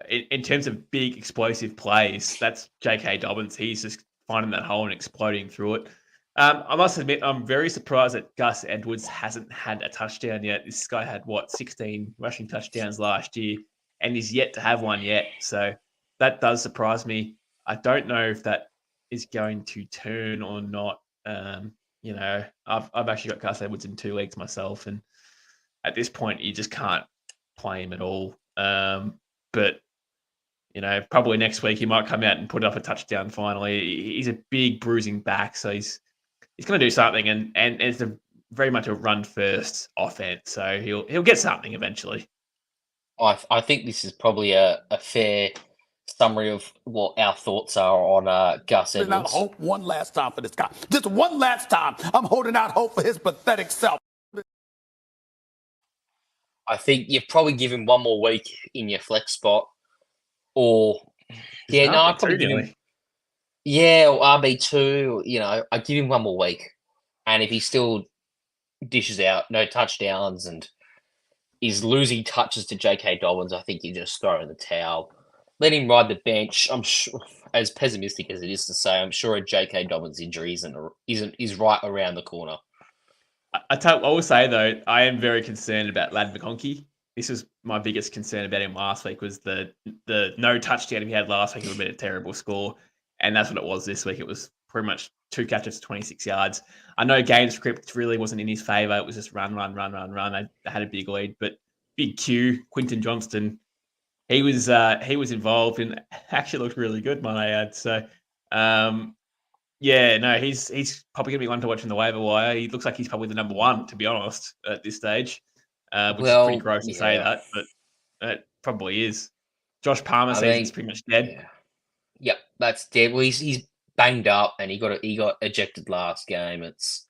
in terms of big explosive plays, that's J.K. Dobbins. He's just finding that hole and exploding through it. I must admit, I'm very surprised that Gus Edwards hasn't had a touchdown yet. This guy had, 16 rushing touchdowns last year, and he's yet to have one yet. So that does surprise me. I don't know if that is going to turn or not. I've actually got Gus Edwards in 2 leagues myself, and at this point, you just can't play him at all. But probably next week he might come out and put up a touchdown finally. He's a big bruising back, so he's going to do something, and it's very much a run first offense. So he'll get something eventually. I think this is probably a fair summary of what our thoughts are on Gus Edwards. Holding out hope one last time for this guy. Just one last time. I'm holding out hope for his pathetic self. I think you probably give him one more week in your flex spot, or I'd probably give him. Yeah, or RB2. I give him one more week, and if he still dishes out no touchdowns and is losing touches to J.K. Dobbins, I think you just throw in the towel. Let him ride the bench. I'm sure, as pessimistic as it is to say, I'm sure a J.K. Dobbins injury is right around the corner. I will say, though, I am very concerned about Ladd McConkey. This was my biggest concern about him last week, was the no touchdown he had last week. It would have been a terrible score, and that's what it was this week. It was pretty much 2 catches, 26 yards. I know game script really wasn't in his favour. It was just run. They had a big lead, but big Q, Quinton Johnston, he was involved and actually looked really good, might I add. So, he's probably going to be one to watch in the waiver wire. He looks like he's probably the number 1, to be honest, at this stage, which is pretty gross to say that, but it probably is. Josh Palmer says it's pretty much dead. Yeah. Yep, that's dead. Well, he's banged up and he got ejected last game. It's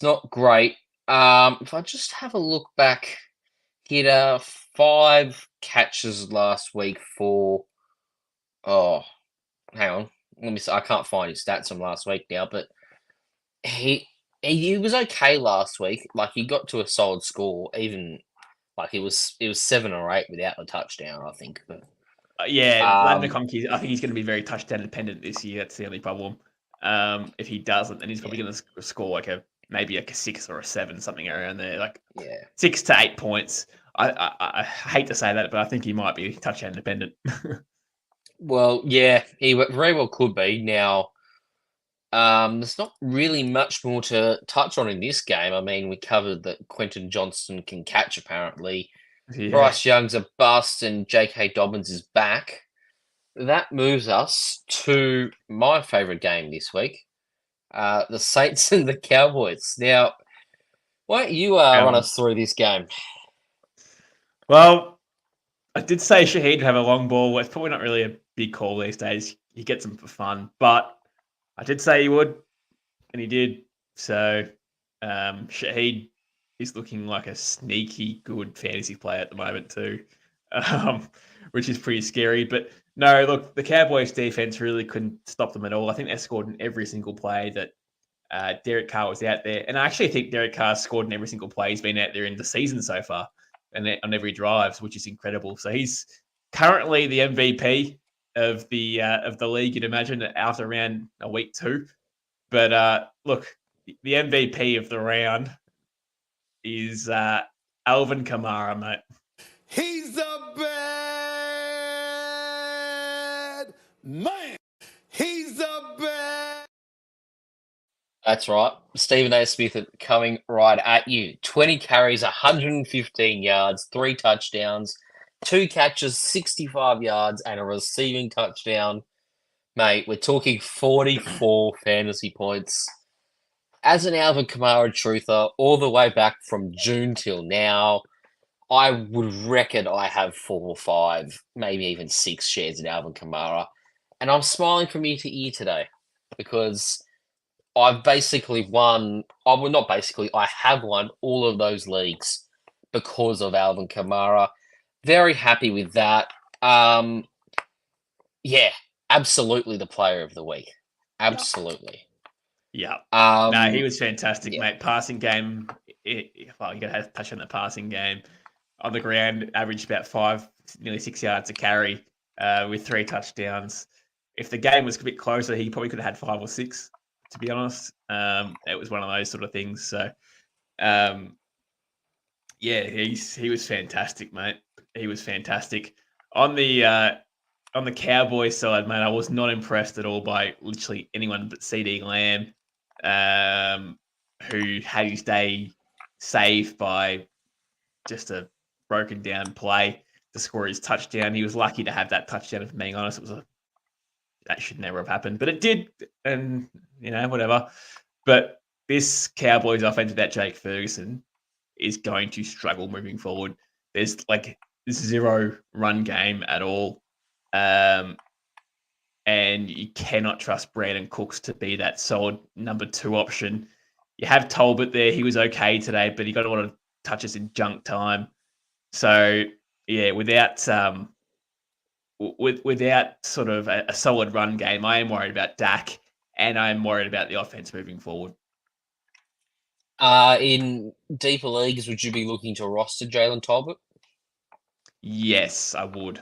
not great. If I just have a look back, he had 5 catches last week for. Oh, hang on. Let me see. I can't find his stats from last week now, but he was okay last week. Like, he got to a solid score, even like it was 7 or 8 without a touchdown, I think. But Ladd McConkey, I think he's going to be very touchdown dependent this year. That's the only problem. If he doesn't, then he's probably going to score like maybe a 6 or a 7, something around there, 6 to 8 points. I hate to say that, but I think he might be touchdown dependent. Well, yeah, he very well could be. Now, there's not really much more to touch on in this game. I mean, we covered that Quentin Johnston can catch, apparently. Yeah. Bryce Young's a bust and J.K. Dobbins is back. That moves us to my favourite game this week, the Saints and the Cowboys. Now, why don't you run us through this game? Well, I did say Shaheed would have a long ball. It's probably not really a big call these days. He gets them for fun. But I did say he would, and he did. So Shaheed is looking like a sneaky good fantasy player at the moment too, which is pretty scary. But no, look, the Cowboys defense really couldn't stop them at all. I think they scored in every single play that Derek Carr was out there. And I actually think Derek Carr scored in every single play he's been out there in the season so far, and on every drive, which is incredible. So he's currently the MVP of the league, you'd imagine, after around week 2. But look, the MVP of the round is Alvin Kamara, mate. He's a bad man. He's a bad. That's right. Stephen A. Smith coming right at you. 20 carries, 115 yards, 3 touchdowns, 2 catches, 65 yards, and a receiving touchdown. Mate, we're talking 44 fantasy points. As an Alvin Kamara truther, all the way back from June till now, I would reckon I have 4 or 5, maybe even 6 shares in Alvin Kamara. And I'm smiling from ear to ear today because I've basically won. I have won all of those leagues because of Alvin Kamara. Very happy with that. Yeah, absolutely the player of the week. Absolutely. Yeah. Um, No, he was fantastic, yeah. mate. Passing game, you got to have to touch on the passing game. On the ground, averaged about nearly 6 yards a carry with 3 touchdowns. If the game was a bit closer, he probably could have had 5 or 6, to be honest. It was one of those sort of things. So, yeah, he was fantastic, mate. He was fantastic. On the Cowboys side, mate, I was not impressed at all by literally anyone but CD Lamb, who had his day saved by just a broken down play to score his touchdown. He was lucky to have that touchdown, if I'm being honest. That should never have happened, but it did, and whatever. But this Cowboys offense without Jake Ferguson is going to struggle moving forward. There's like 0 run game at all. And you cannot trust Brandon Cooks to be that solid number 2 option. You have Tolbert there. He was okay today, but he got a lot of touches in junk time. So, yeah, without sort of a solid run game, I am worried about Dak, and I am worried about the offense moving forward. In deeper leagues, would you be looking to roster Jalen Tolbert? Yes, I would.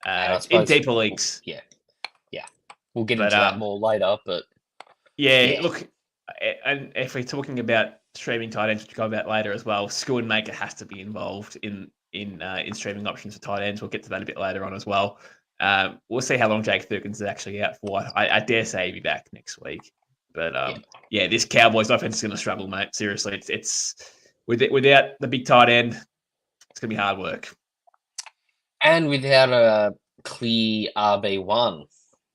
I In suppose- deeper leagues. Yeah. We'll get into that more later, but yeah, look, and if we're talking about streaming tight ends, which we'll go about later as well, Schoonmaker has to be involved in streaming options for tight ends. We'll get to that a bit later on as well. We'll see how long Jake Ferguson is actually out for. I dare say he'll be back next week. But yeah, this Cowboys offense is going to struggle, mate. Seriously, it's without the big tight end, it's going to be hard work. And without a clear RB1,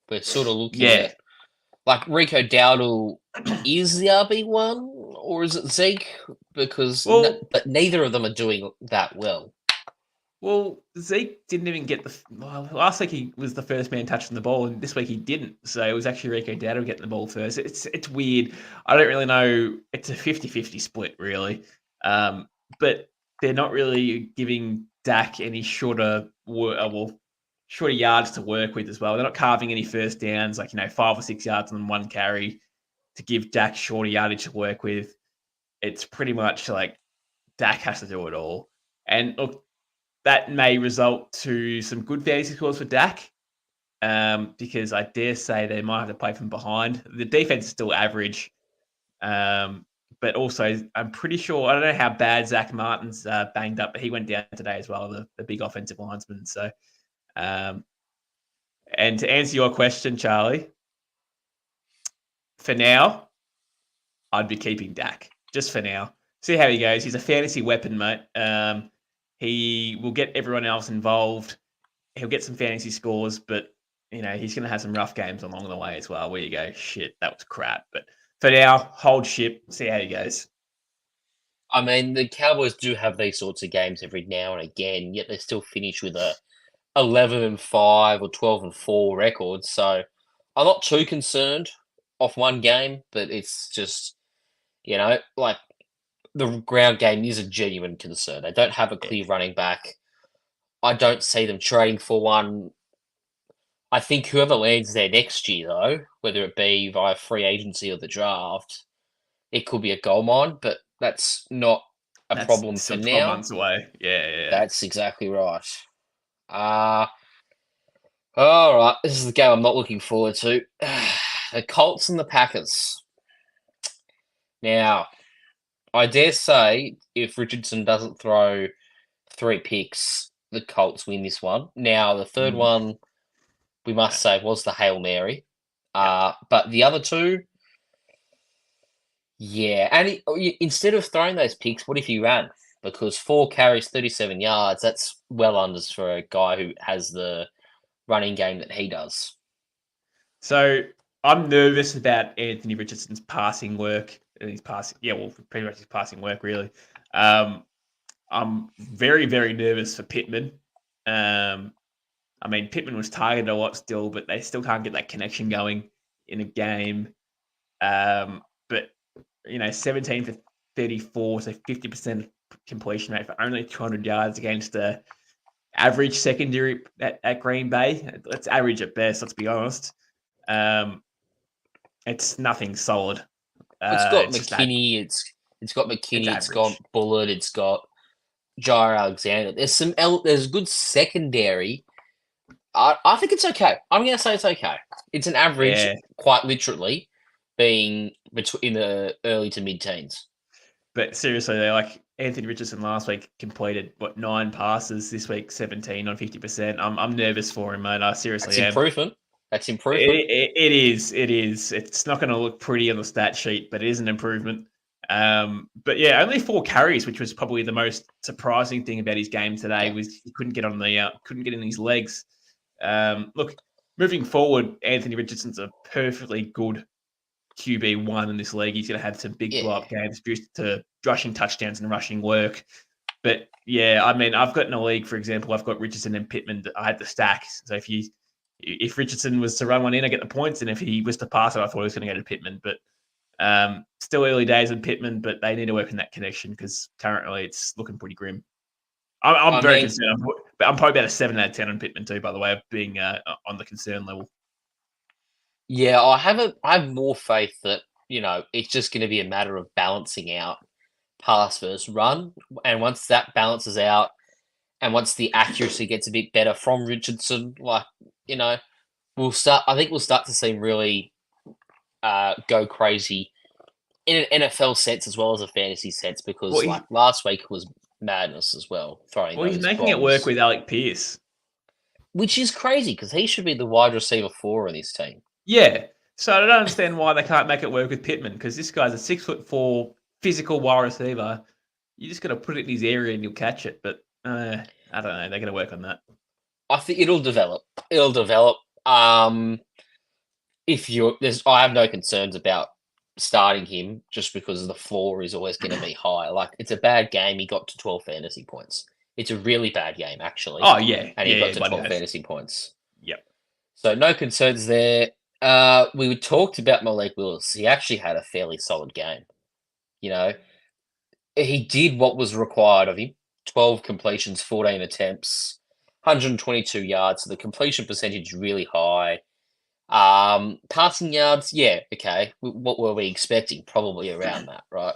we're sort of looking at like Rico Dowdle is the RB1, or is it Zeke? Because but neither of them are doing that well. Well, Zeke didn't even get last week he was the first man touching the ball, and this week he didn't. So it was actually Rico Dowdle getting the ball first. It's weird. I don't really know. It's a 50-50 split, really. But they're not really giving Dak any shorter yards to work with as well. They're not carving any first downs, like 5 or 6 yards on 1 carry to give Dak shorter yardage to work with. It's pretty much like Dak has to do it all. And look, that may result to some good fantasy scores for Dak, because I dare say they might have to play from behind. The defense is still average, but also I'm pretty sure, I don't know how bad Zach Martin's banged up, but he went down today as well, the big offensive linesman. So, and to answer your question, Charlie, for now, I'd be keeping Dak just for now. See how he goes. He's a fantasy weapon, mate. He will get everyone else involved. He'll get some fantasy scores, but he's going to have some rough games along the way as well, where you go, shit, that was crap. But for now, hold ship, see how he goes. I mean, the Cowboys do have these sorts of games every now and again, yet they still finish with a 11-5 or 12-4 record. So I'm not too concerned off one game, but it's just, like the ground game is a genuine concern. They don't have a clear running back. I don't see them trading for one. I think whoever lands there next year, though, whether it be via free agency or the draft, it could be a gold mine, but that's not a problem for now. 12 months away. Yeah. That's exactly right. All right, this is the game I'm not looking forward to. The Colts and the Packers. Now, I dare say if Richardson doesn't throw 3 picks, the Colts win this one. Now, the third one, we must say, was the Hail Mary. But the other two, yeah. And instead of throwing those picks, what if he ran? Because 4 carries, 37 yards, that's well unders for a guy who has the running game that he does. So I'm nervous about Anthony Richardson's passing work. His passing, pretty much his passing work, really. I'm very, very nervous for Pittman. Pittman was targeted a lot still, but they still can't get that connection going in a game. But 17 for 34, so 50% completion rate for only 200 yards against the average secondary at Green Bay. Let's average at best, let's be honest. It's nothing solid. It's got McKinney, it's got McKinney, it's got Bullard, it's got Jair Alexander. There's good secondary. I think it's okay. I'm going to say it's okay. It's an average, quite literally, being in the early to mid-teens. But seriously, Anthony Richardson last week completed 9 passes. This week 17 on 50%. I'm nervous for him, mate. I seriously am. That's improvement. It is. It's not going to look pretty on the stat sheet, but it is an improvement. But yeah, only 4 carries, which was probably the most surprising thing about his game today. Was he couldn't get in his legs. Look, moving forward, Anthony Richardson's a perfectly good QB1 in this league. He's going to have some big blow-up games due to rushing touchdowns and rushing work. But yeah, I've got in a league, for example, I've got Richardson and Pittman. I had the stack. So if Richardson was to run one in, I get the points, and if he was to pass it, I thought he was going to go to Pittman. But still early days in Pittman, but they need to work on that connection because currently it's looking pretty grim. I'm very concerned. I'm probably about a 7 out of 10 on Pittman too, by the way, of being on the concern level. Yeah, I have more faith that, it's just going to be a matter of balancing out pass versus run. And once that balances out and once the accuracy gets a bit better from Richardson, I think we'll start to see him really go crazy in an NFL sense as well as a fantasy sense because last week was madness as well. He's making it work with Alec Pierce. Which is crazy because he should be the wide receiver 4 in this team. Yeah. So I don't understand why they can't make it work with Pittman because this guy's a 6'4" physical wide receiver. You just got to put it in his area and you'll catch it. But I don't know. They're going to work on that. I think it'll develop. I have no concerns about starting him just because the floor is always going to be high. It's a bad game. He got to 12 fantasy points. It's a really bad game, actually. Oh, yeah. And he got to 12 fantasy points. Yep. So no concerns there. We talked about Malik Willis. He actually had a fairly solid game. He did what was required of him. 12 completions, 14 attempts, 122 yards. So the completion percentage is really high. Passing yards, yeah, okay. What were we expecting? Probably around that, right?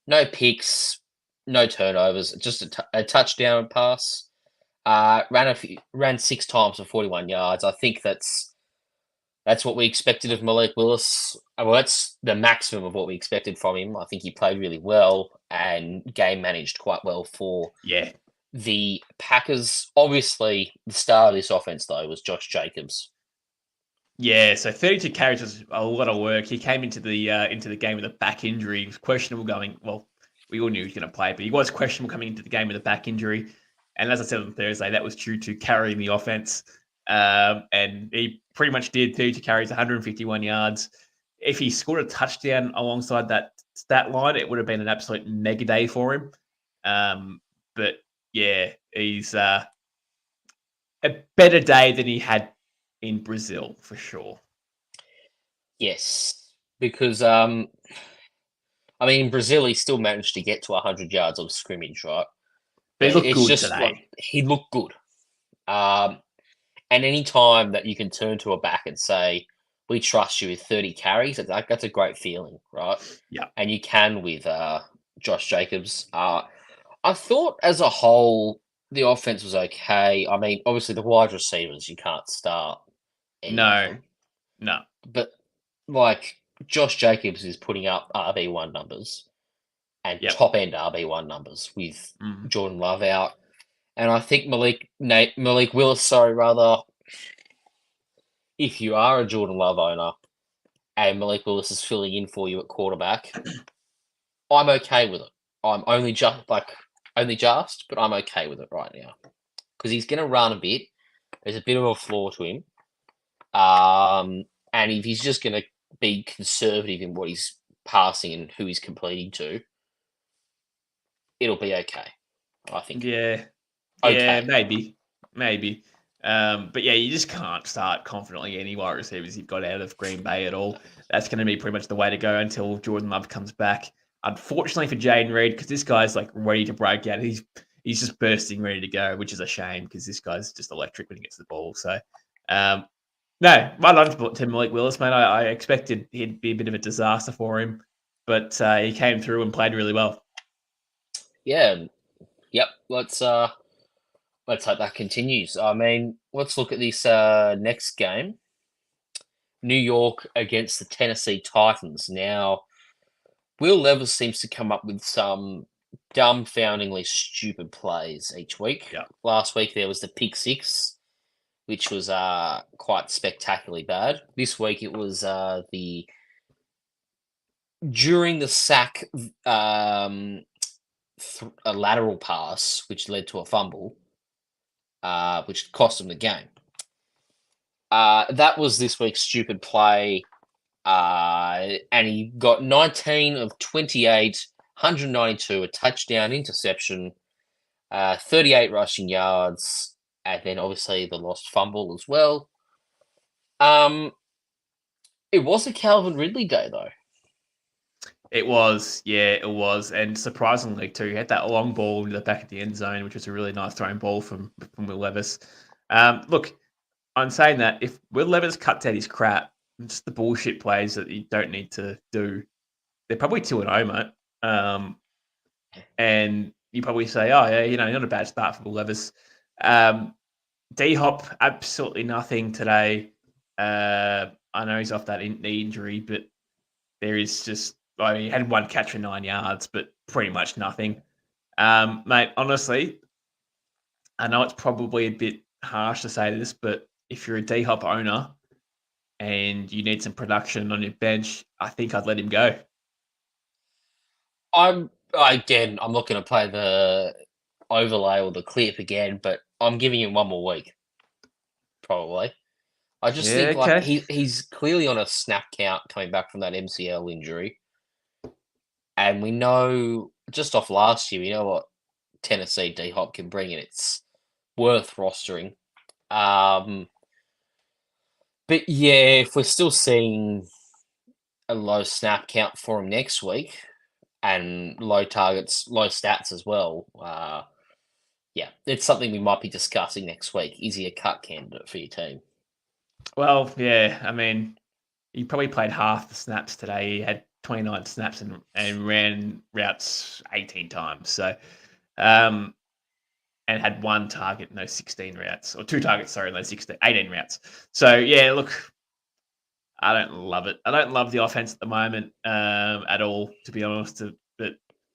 No picks, no turnovers, just a touchdown pass. Ran 6 times for 41 yards. I think that's what we expected of Malik Willis. Well, that's the maximum of what we expected from him. I think he played really well and game managed quite well for the Packers. Obviously, the star of this offense, though, was Josh Jacobs. Yeah, so 32 carries was a lot of work. He came into the game with a back injury. He was questionable we all knew he was going to play, but he was questionable coming into the game with a back injury. And as I said on Thursday, that was due to carrying the offense. And he pretty much did 32 carries, 151 yards. If he scored a touchdown alongside that stat line, it would have been an absolute mega day for him. But yeah, he's a better day than he had in Brazil for sure. Yes, because in Brazil he still managed to get to 100 yards of scrimmage, right? But he looked good today. He looked good. And any time that you can turn to a back and say, "We trust you with 30 carries," that's a great feeling, right? Yeah. And you can with Josh Jacobs. I thought as a whole the offense was okay. Obviously the wide receivers you can't start. No. But Josh Jacobs is putting up RB1 numbers and Yep. top-end RB1 numbers with Mm. Jordan Love out. And I think Malik Willis, if you are a Jordan Love owner and Malik Willis is filling in for you at quarterback, I'm okay with it. I'm only just, but I'm okay with it right now. Because he's going to run a bit. There's a bit of a flaw to him. And if he's just going to be conservative in what he's passing and who he's completing to, it'll be okay, I think. Yeah. Okay. Yeah, maybe. But yeah, you just can't start confidently any wide receivers you've got out of Green Bay at all. That's going to be pretty much the way to go until Jordan Love comes back. Unfortunately for Jaden Reed, because this guy's like ready to break out. He's just bursting, ready to go, which is a shame because this guy's just electric when he gets the ball. So, no, well done to Malik Willis, man. I expected he'd be a bit of a disaster for him, but he came through and played really well. Yeah. Yep. Let's hope that continues. I mean, let's look at this next game. New York against the Tennessee Titans. Now, Will Levis seems to come up with some dumbfoundingly stupid plays each week. Yeah. Last week there was the pick six, which was quite spectacularly bad. This week it was during the sack a lateral pass, which led to a fumble, which cost him the game. That was this week's stupid play. And he got 19 of 28, 192, a touchdown, interception, 38 rushing yards, and then obviously the lost fumble as well. It was a Calvin Ridley day, though. It was, and surprisingly too, he had that long ball into the back of the end zone, which was a really nice thrown ball from Will Levis. Look, I'm saying that if Will Levis cuts out his crap, just the bullshit plays that you don't need to do, they're probably 2-0, mate. And you probably say, oh yeah, not a bad start for Will Levis. D-Hop, absolutely nothing today. I know he's off that knee injury, but there is just, he had one catch for 9 yards, but pretty much nothing. Mate, honestly, I know it's probably a bit harsh to say this, but if you're a D-Hop owner and you need some production on your bench, I think I'd let him go. I'm not going to play the overlay or the clip again, but I'm giving him one more week, probably. I just think like he's clearly on a snap count coming back from that MCL injury. And we know, just off last year, we know what Tennessee D-Hop can bring, and it's worth rostering. But yeah, if we're still seeing a low snap count for him next week and low targets, low stats as well, yeah, it's something we might be discussing next week. Is he a cut candidate for your team? Well, yeah, I mean, he probably played half the snaps today. He had 29 snaps and ran routes 18 times. So, and had one target in those 16 routes, or two targets, sorry, in those 18 routes. So, yeah, look, I don't love it. I don't love the offense at the moment at all, to be honest. But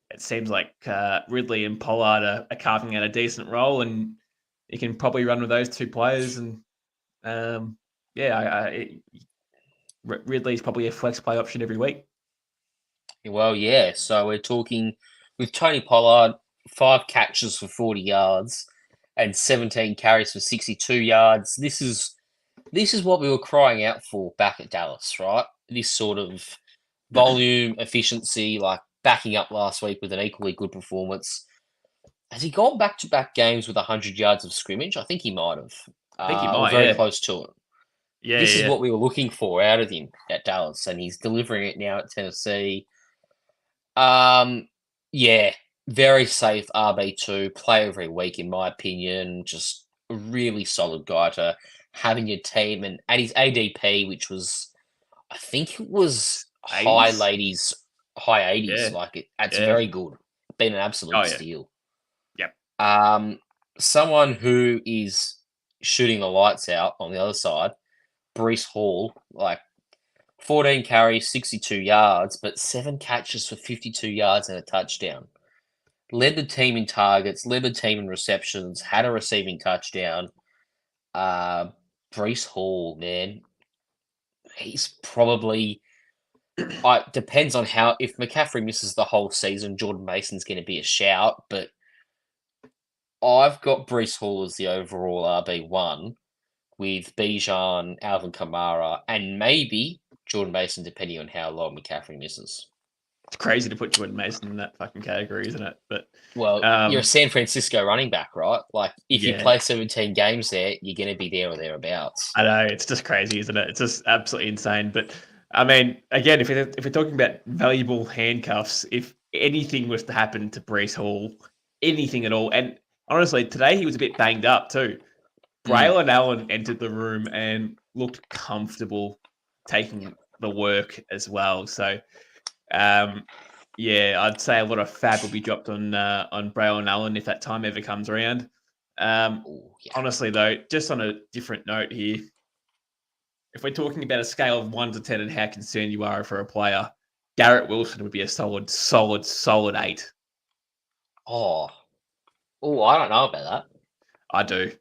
it seems like Ridley and Pollard are carving out a decent role, and you can probably run with those two players. And, Ridley's probably a flex play option every week. Well, yeah. So we're talking with Tony Pollard, 5 catches for 40 yards and 17 carries for 62 yards. This is what we were crying out for back at Dallas, right? This sort of volume, efficiency, like backing up last week with an equally good performance. Has he gone back-to-back games with 100 yards of scrimmage? I think he might have. I think he might, very close to it. Yeah, this is what we were looking for out of him at Dallas, and he's delivering it now at Tennessee. Yeah, very safe RB2, play every week in my opinion. Just a really solid guy to have in your team, and his ADP, which was, I think it was 80s. High 80s. Like that's very good. Been an absolute steal. Yep. Someone who is shooting the lights out on the other side, Breece Hall, like 14 carries, 62 yards, but 7 catches for 52 yards and a touchdown. Led the team in targets, led the team in receptions, had a receiving touchdown. Breece Hall, man, he's probably... depends on how... If McCaffrey misses the whole season, Jordan Mason's going to be a shout, but I've got Breece Hall as the overall RB1 with Bijan, Alvin Kamara, and maybe Jordan Mason, depending on how long McCaffrey misses. It's crazy to put Jordan Mason in that fucking category, isn't it? But you're a San Francisco running back, right? Like, if you play 17 games there, you're going to be there or thereabouts. I know, it's just crazy, isn't it? It's just absolutely insane. But I mean, again, if we're talking about valuable handcuffs, if anything was to happen to Breece Hall, anything at all, and honestly, today he was a bit banged up too. Braylon Allen entered the room and looked comfortable taking the work as well. So, I'd say a lot of fab will be dropped on Braylon Allen if that time ever comes around. Honestly, though, just on a different note here, if we're talking about a scale of 1 to 10 and how concerned you are for a player, Garrett Wilson would be a solid 8. I don't know about that. I do.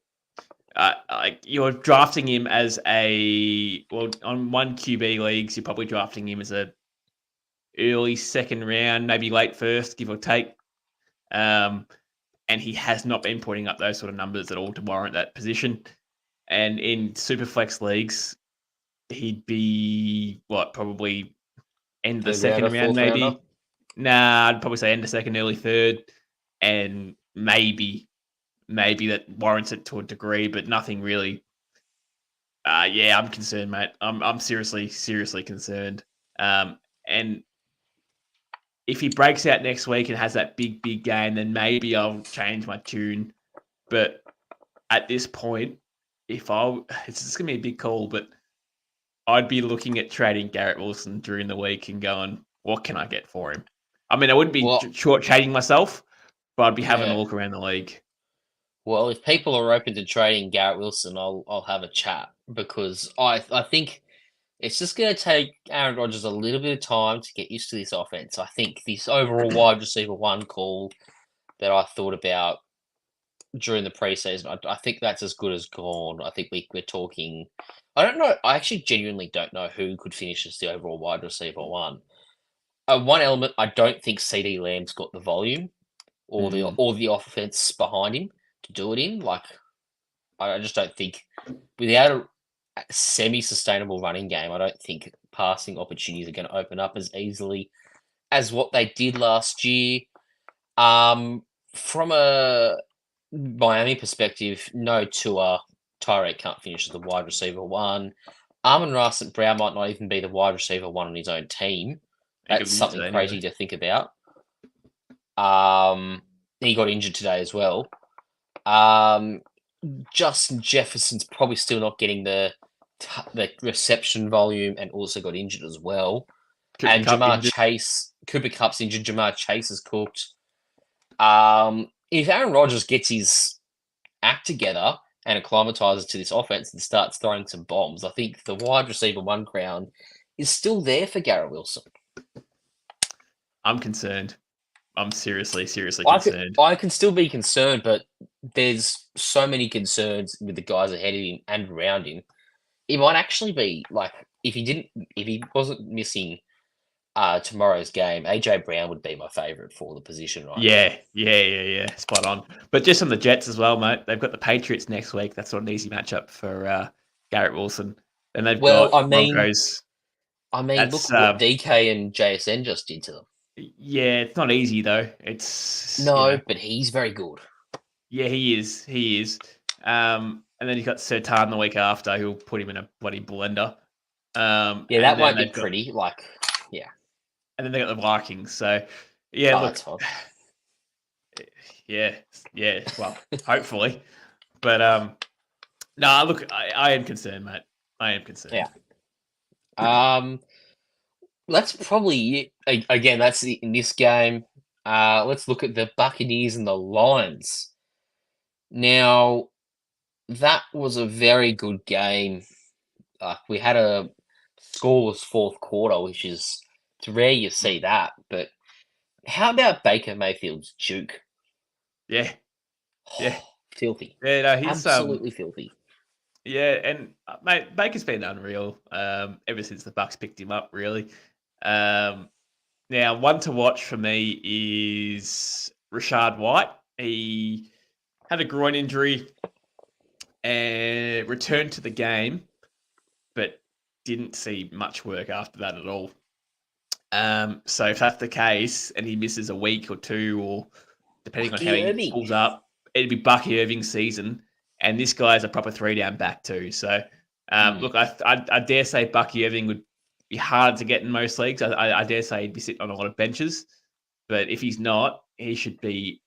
You're drafting him as on one QB leagues, you're probably drafting him as a early second round, maybe late first, give or take. And he has not been putting up those sort of numbers at all to warrant that position. And in Superflex leagues, he'd be probably end of the second round, maybe. Rounder? Nah, I'd probably say end of second, early third, and maybe that warrants it to a degree, but nothing really. I'm concerned, mate. I'm seriously concerned. And if he breaks out next week and has that big game, then maybe I'll change my tune. But at this point, it's just gonna be a big call, but I'd be looking at trading Garrett Wilson during the week and going, what can I get for him? I mean, I wouldn't be short-changing myself, but I'd be having a look around the league. Well, if people are open to trading Garrett Wilson, I'll have a chat, because I think it's just going to take Aaron Rodgers a little bit of time to get used to this offense. I think this overall wide receiver 1 call that I thought about during the preseason, I think that's as good as gone. I think we're talking... I don't know. I actually genuinely don't know who could finish as the overall wide receiver 1. One element, I don't think CD Lamb's got the volume or the offense behind him to do it in. Like, I just don't think, without a semi-sustainable running game, I don't think passing opportunities are going to open up as easily as what they did last year. From a Miami perspective, no Tua, Tyreek can't finish as the wide receiver 1. Amon-Ra St. Brown might not even be the wide receiver 1 on his own team. That's something crazy to think about. He got injured today as well. Justin Jefferson's probably still not getting the reception volume and also got injured as well. Cooper Kupp's injured. Jamar Chase is cooked. If Aaron Rodgers gets his act together and acclimatizes to this offense and starts throwing some bombs, I think the wide receiver 1 crown is still there for Garrett Wilson. I'm concerned. I'm seriously concerned. I can still be concerned, but there's so many concerns with the guys ahead of him and around him. It might actually be like, if he wasn't missing tomorrow's game, AJ Brown would be my favorite for the position, right? Yeah. Spot on. But just on the Jets as well, mate. They've got the Patriots next week. That's not an easy matchup for Garrett Wilson. And they've got Broncos. Look what DK and JSN just did to them. Yeah, it's not easy though. But he's very good. Yeah, he is. And then you've got Sertan the week after, who'll put him in a bloody blender. That won't be pretty. And then they got the Vikings. So, look. That's fine. Yeah. Well, hopefully. But look, I am concerned, mate. I am concerned. Yeah. That's probably it. Again, that's in this game. Let's look at the Buccaneers and the Lions. Now, that was a very good game. We had a scoreless fourth quarter, which is it's rare you see that. But how about Baker Mayfield's juke? Yeah, yeah, Filthy. yeah. No, he's Absolutely filthy. yeah, and mate, Baker's been unreal ever since the Bucks picked him up. Really. Now, one to watch for me is Rashad White. He had a groin injury and returned to the game, but didn't see much work after that at all. So if that's the case, and he misses a week or two, or depending on how Bucky he Irving. pulls up, it'd be Bucky Irving's season. And this guy's a proper 3-down back too. So look, I dare say Bucky Irving would be hard to get in most leagues. I dare say he'd be sitting on a lot of benches. But if he's not, he should be.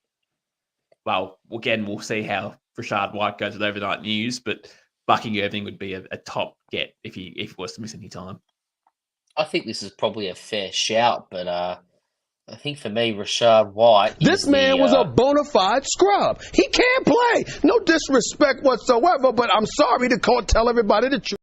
Well, again, we'll see how Rashad White goes with overnight news. But Bucky Irving would be a top get if he was to miss any time. I think this is probably a fair shout, but I think for me, Rashad White. This man was a bona fide scrub. He can't play. No disrespect whatsoever, but I'm sorry to tell everybody the truth.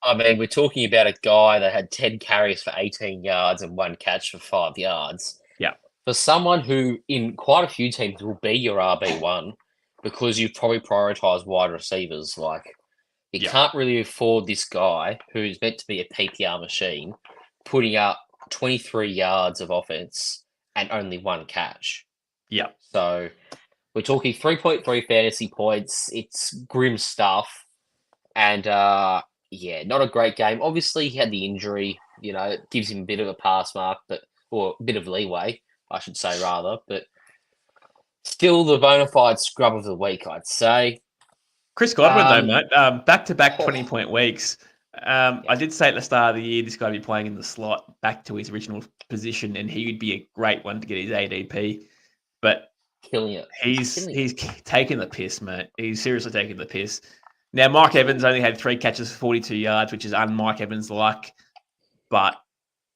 I mean, we're talking about a guy that had 10 carries for 18 yards and 1 catch for 5 yards. Yeah. For someone who, in quite a few teams, will be your RB1 because you've probably prioritised wide receivers. Like, you can't really afford this guy who's meant to be a PPR machine putting up 23 yards of offense and only 1 catch. Yeah. So we're talking 3.3 fantasy points. It's grim stuff. And, not a great game. Obviously, he had the injury. You know, it gives him a bit of a pass mark, or a bit of leeway, I should say, rather. But still the bona fide scrub of the week, I'd say. Chris Godwin, though, mate, back-to-back 20-point weeks. I did say at the start of the year this guy would be playing in the slot back to his original position, and he would be a great one to get his ADP. But killing it. He's taking the piss, mate. He's seriously taking the piss. Now, Mike Evans only had 3 catches for 42 yards, which is un-Mike Evans-like. But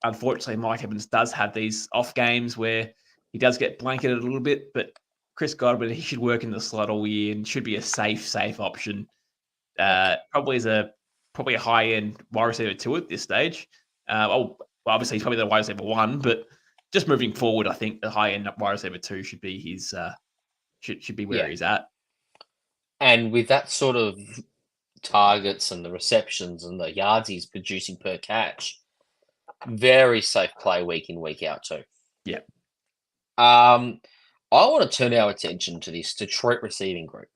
unfortunately, Mike Evans does have these off games where he does get blanketed a little bit. But Chris Godwin, he should work in the slot all year and should be a safe option. Probably a high-end wide receiver 2 at this stage. Obviously, he's probably the wide receiver 1, but just moving forward, I think the high-end wide receiver 2 should be his should be where he's at. And with that sort of targets and the receptions and the yards he's producing per catch, very safe play week in, week out too. Yeah. I want to turn our attention to this Detroit receiving group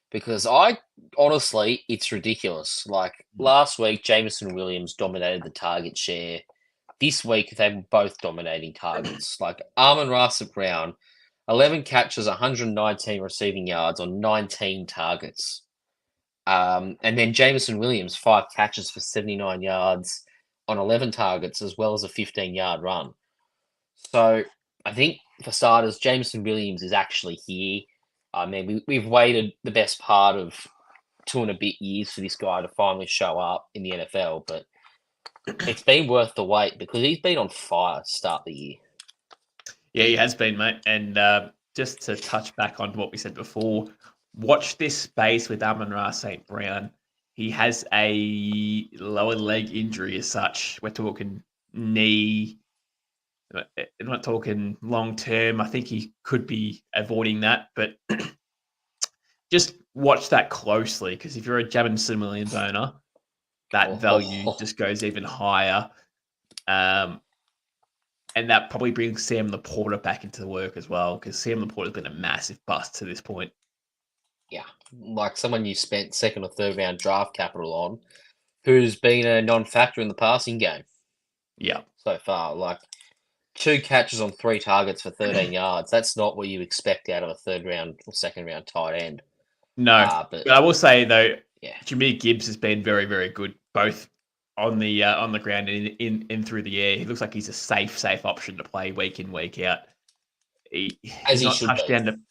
because honestly, it's ridiculous. Like last week, Jameson Williams dominated the target share. This week, they were both dominating targets. Like Amon-Ra St. Brown, 11 catches, 119 receiving yards on 19 targets. And then Jameson Williams, 5 catches for 79 yards on 11 targets, as well as a 15-yard run. So I think for starters, Jameson Williams is actually here. I mean, we've waited the best part of 2 and a bit years for this guy to finally show up in the NFL, but it's been worth the wait because he's been on fire to start the year. Yeah, he has been, mate. And just to touch back on what we said before, watch this space with Amon-Ra St. Brown. He has a lower leg injury as such. We're talking knee. I'm not talking long term. I think he could be avoiding that, but just watch that closely because if you're a Jameson Williams owner, that value just goes even higher. And that probably brings Sam Laporta back into the work as well because Sam Laporta's been a massive bust to this point. Yeah, like someone you spent 2nd or 3rd round draft capital on who's been a non-factor in the passing game. Yeah. So far, like 2 catches on 3 targets for 13 yards. That's not what you expect out of a 3rd round or 2nd round tight end. No, but I will say though, yeah, Jameer Gibbs has been very, very good, both on the ground and in through the air. He looks like he's a safe option to play week in, week out. He's not touchdown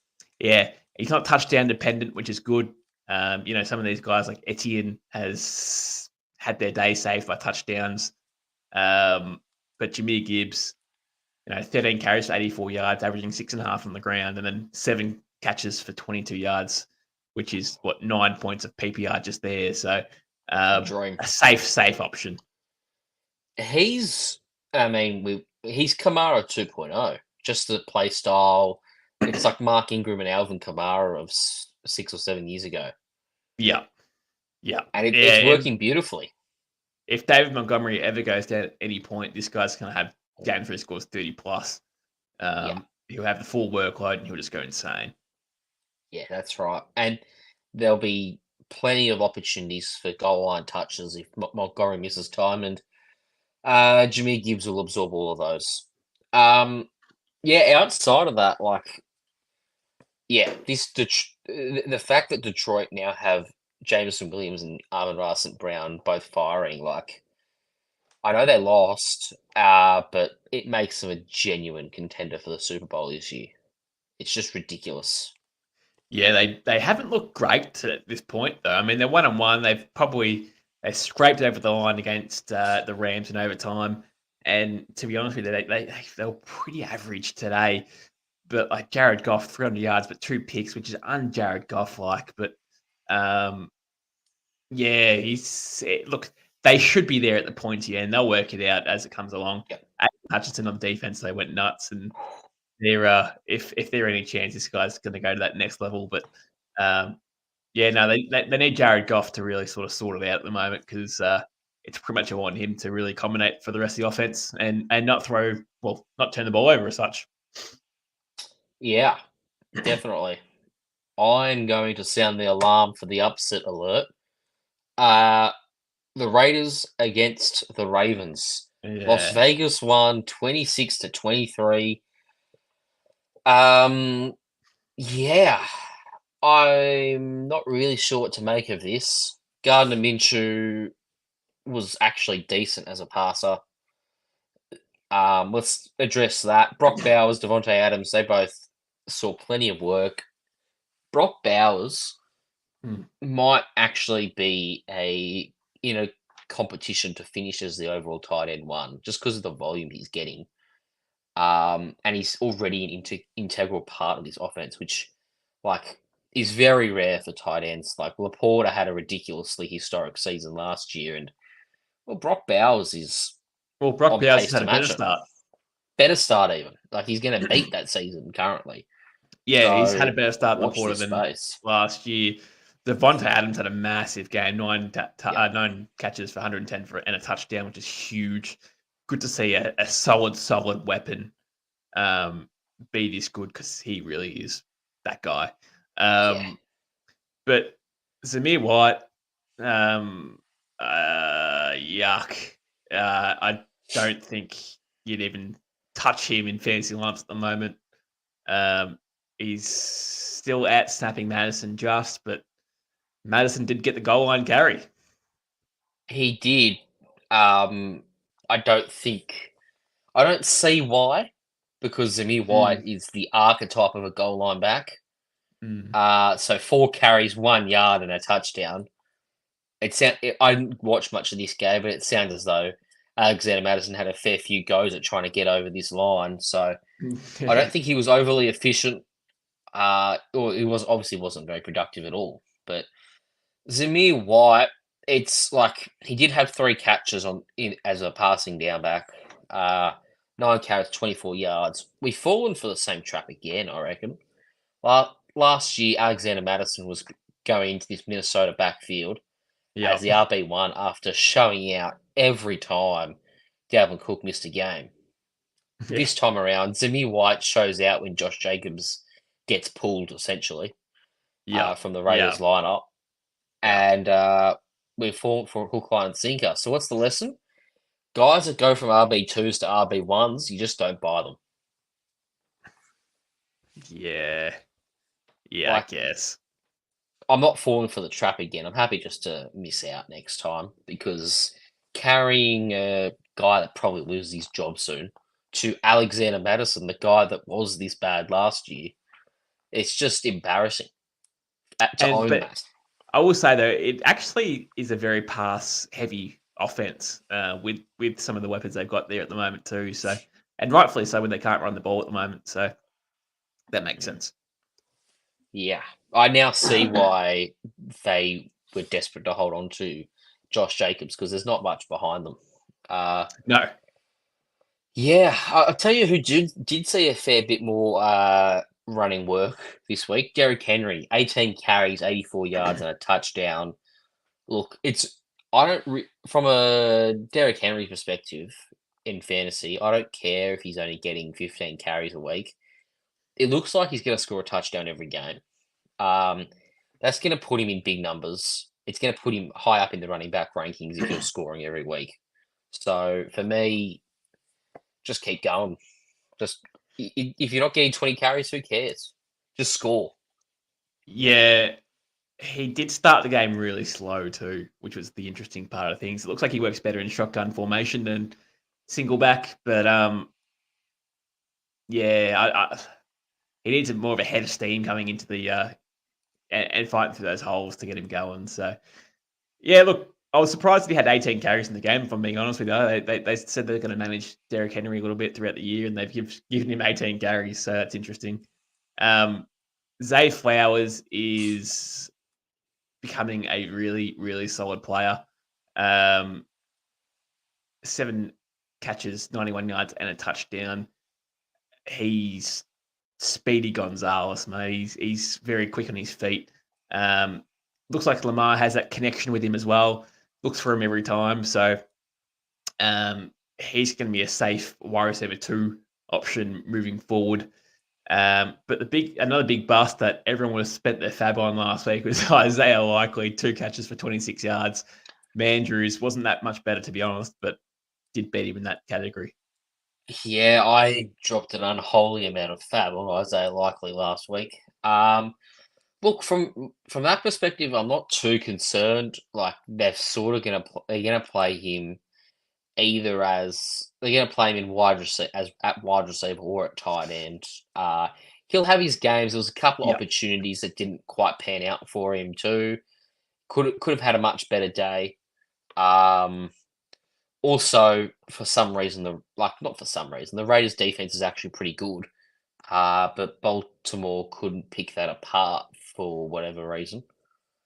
he's not touchdown dependent, which is good. Some of these guys like Etienne has had their day saved by touchdowns. But Jameer Gibbs, 13 carries for 84 yards, averaging 6.5 on the ground, and then 7 catches for 22 yards, which is 9 points of PPR just there. So Dream. A safe option. He's Kamara 2.0. Just the play style. It's like Mark Ingram and Alvin Kamara of 6 or 7 years ago. Yeah. And it's working beautifully. If David Montgomery ever goes down at any point, this guy's going to have game 3 scores 30 plus. He'll have the full workload and he'll just go insane. Yeah, that's right. And there'll be plenty of opportunities for goal line touches if Montgomery misses time, and Jameer Gibbs will absorb all of those. Outside of that, the fact that Detroit now have Jameson Williams and Amon-Ra St. Brown both firing, I know they lost, but it makes them a genuine contender for the Super Bowl this year. It's just ridiculous. Yeah, they haven't looked great at this point, though. I mean, they're 1-1. They scraped over the line against the Rams in overtime. And to be honest with you, they were pretty average today. But like Jared Goff, 300 yards, but 2 picks, which is un-Jared Goff-like. But look, they should be there at the pointy end. They'll work it out as it comes along. Yep. Hutchinson on defense, they went nuts, and they're if there are any chance this guy's going to go to that next level. But they need Jared Goff to really sort it out at the moment, because it's pretty much on him to really accommodate for the rest of the offense and not turn the ball over as such. Yeah, definitely. I'm going to sound the alarm for the upset alert. The Raiders against the Ravens. Yeah. Las Vegas won 26-23. I'm not really sure what to make of this. Gardner Minshew was actually decent as a passer. Let's address that. Brock Bowers, Devontae Adams, they both saw plenty of work. Brock Bowers might actually be in a competition to finish as the overall tight end 1, just because of the volume he's getting. And he's already an integral part of this offense, which is very rare for tight ends. Like Laporta had a ridiculously historic season last year, and Brock Bowers is Brock Bowers had a better start. Better start even. He's going to beat that season currently. Yeah, So, he's had a better start than Laporta than last year. Devontae Adams had a massive game, 9 catches for 110 and a touchdown, which is huge. Good to see a solid weapon be this good, because he really is that guy. But Zamir White, yuck. I don't think you'd even touch him in fantasy lineups at the moment. He's still out snapping Madison but Madison did get the goal line carry. He did. I don't see why, because Zamir White is the archetype of a goal line back. So 4 carries, 1 yard, and a touchdown. I didn't watch much of this game, but it sounds as though Alexander Madison had a fair few goes at trying to get over this line. So I don't think he was overly efficient. Or he wasn't very productive at all. But Zamir White, it's he did have 3 catches as a passing down back. 9 carries, 24 yards. We've fallen for the same trap again, I reckon. Last year, Alexander Madison was going into this Minnesota backfield as the RB1 after showing out every time Dalvin Cook missed a game. This time around, Zamir White shows out when Josh Jacobs gets pulled, essentially, from the Raiders lineup. And we're falling for a hook, line, and sinker. So what's the lesson? Guys that go from RB2s to RB1s, you just don't buy them. Yeah, I guess. I'm not falling for the trap again. I'm happy just to miss out next time, because carrying a guy that probably loses his job soon to Alexander Madison, the guy that was this bad last year, it's just embarrassing to own that. I will say, though, it actually is a very pass-heavy offense with some of the weapons they've got there at the moment too. So, and rightfully so when they can't run the ball at the moment. So that makes sense. Yeah, I now see why they were desperate to hold on to Josh Jacobs because there's not much behind them. No. Yeah, I'll tell you who did see a fair bit more running work this week. Derrick Henry, 18 carries, 84 yards, and a touchdown. Look, from a Derrick Henry perspective in fantasy, I don't care if he's only getting 15 carries a week. It looks like he's going to score a touchdown every game. That's going to put him in big numbers. It's going to put him high up in the running back rankings if you're scoring every week. So for me, just keep going. Just if you're not getting 20 carries, who cares? Just score. Yeah, he did start the game really slow too, which was the interesting part of things. It looks like he works better in shotgun formation than single back, but yeah, he needs more of a head of steam coming into the and fighting through those holes to get him going. So yeah, look, I was surprised that he had 18 carries in the game, if I'm being honest with you. They said they're going to manage Derrick Henry a little bit throughout the year, and they've given him 18 carries, so that's interesting. Zay Flowers is becoming a really, really solid player. 7 catches, 91 yards, and a touchdown. He's speedy Gonzalez, mate. He's very quick on his feet. Looks like Lamar has that connection with him as well. Looks for him every time. So he's going to be a safe wide receiver 2 option moving forward. But another big bust that everyone would have spent their fab on last week was Isaiah Likely, 2 catches for 26 yards. Mandrews wasn't that much better, to be honest, but did beat him in that category. Yeah, I dropped an unholy amount of fab on Isaiah Likely last week. Look, from that perspective, I'm not too concerned. Like they're sort of they're gonna play him either as they're gonna play him in wide receiver or at tight end. He'll have his games. There was a couple of opportunities that didn't quite pan out for him too. Could have had a much better day. Also, for some reason, the Raiders' defense is actually pretty good. But Baltimore couldn't pick that apart for whatever reason.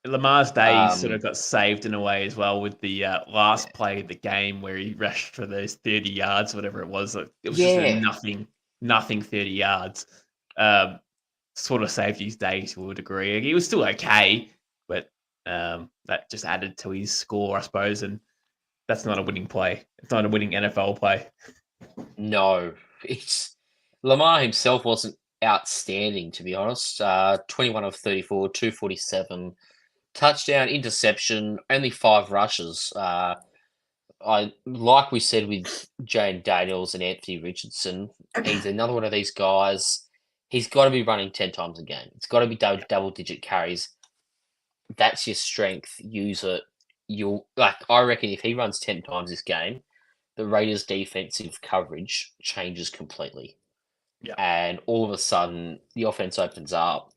Lamar's days sort of got saved in a way as well with the last play of the game where he rushed for those 30 yards, whatever it was. It was just a nothing 30 yards. Sort of saved his day to a degree. He was still okay, but that just added to his score, I suppose. And that's not a winning play. It's not a winning NFL play. No, Lamar himself wasn't outstanding, to be honest. 21 of 34, 247, touchdown, interception, only 5 rushes. Like we said with Jane Daniels and Anthony Richardson, he's another one of these guys. He's got to be running 10 times a game. It's got to be double-digit carries. That's your strength. Use it. I reckon if he runs 10 times this game, the Raiders' defensive coverage changes completely. Yeah. And all of a sudden, the offense opens up.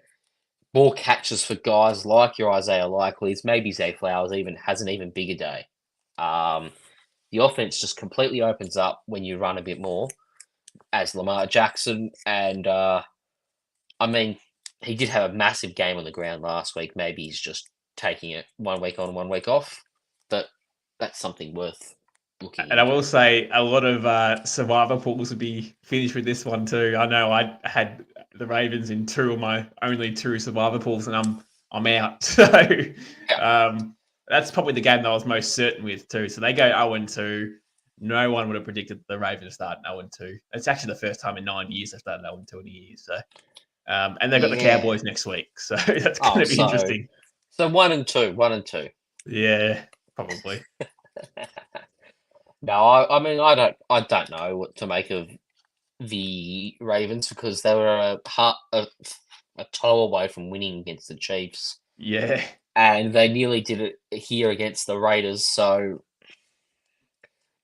More catches for guys like your Isaiah Likely's. Maybe Zay Flowers has an even bigger day. The offense just completely opens up when you run a bit more as Lamar Jackson. And, he did have a massive game on the ground last week. Maybe he's just taking it 1 week on, 1 week off. But that's something worth looking And I will say a lot of survivor pools would be finished with this one too. I know I had the Ravens in 2 of my only 2 survivor pools, and I'm out. So that's probably the game that I was most certain with too. So they go 0-2. No one would have predicted the Ravens starting 0-2. It's actually the first time in 9 years they've started 0-2 in a year. So and they've got the Cowboys next week, so that's going to be interesting. So 1-2. Yeah, probably. No, I don't know what to make of the Ravens because they were a toe away from winning against the Chiefs. Yeah, and they nearly did it here against the Raiders. So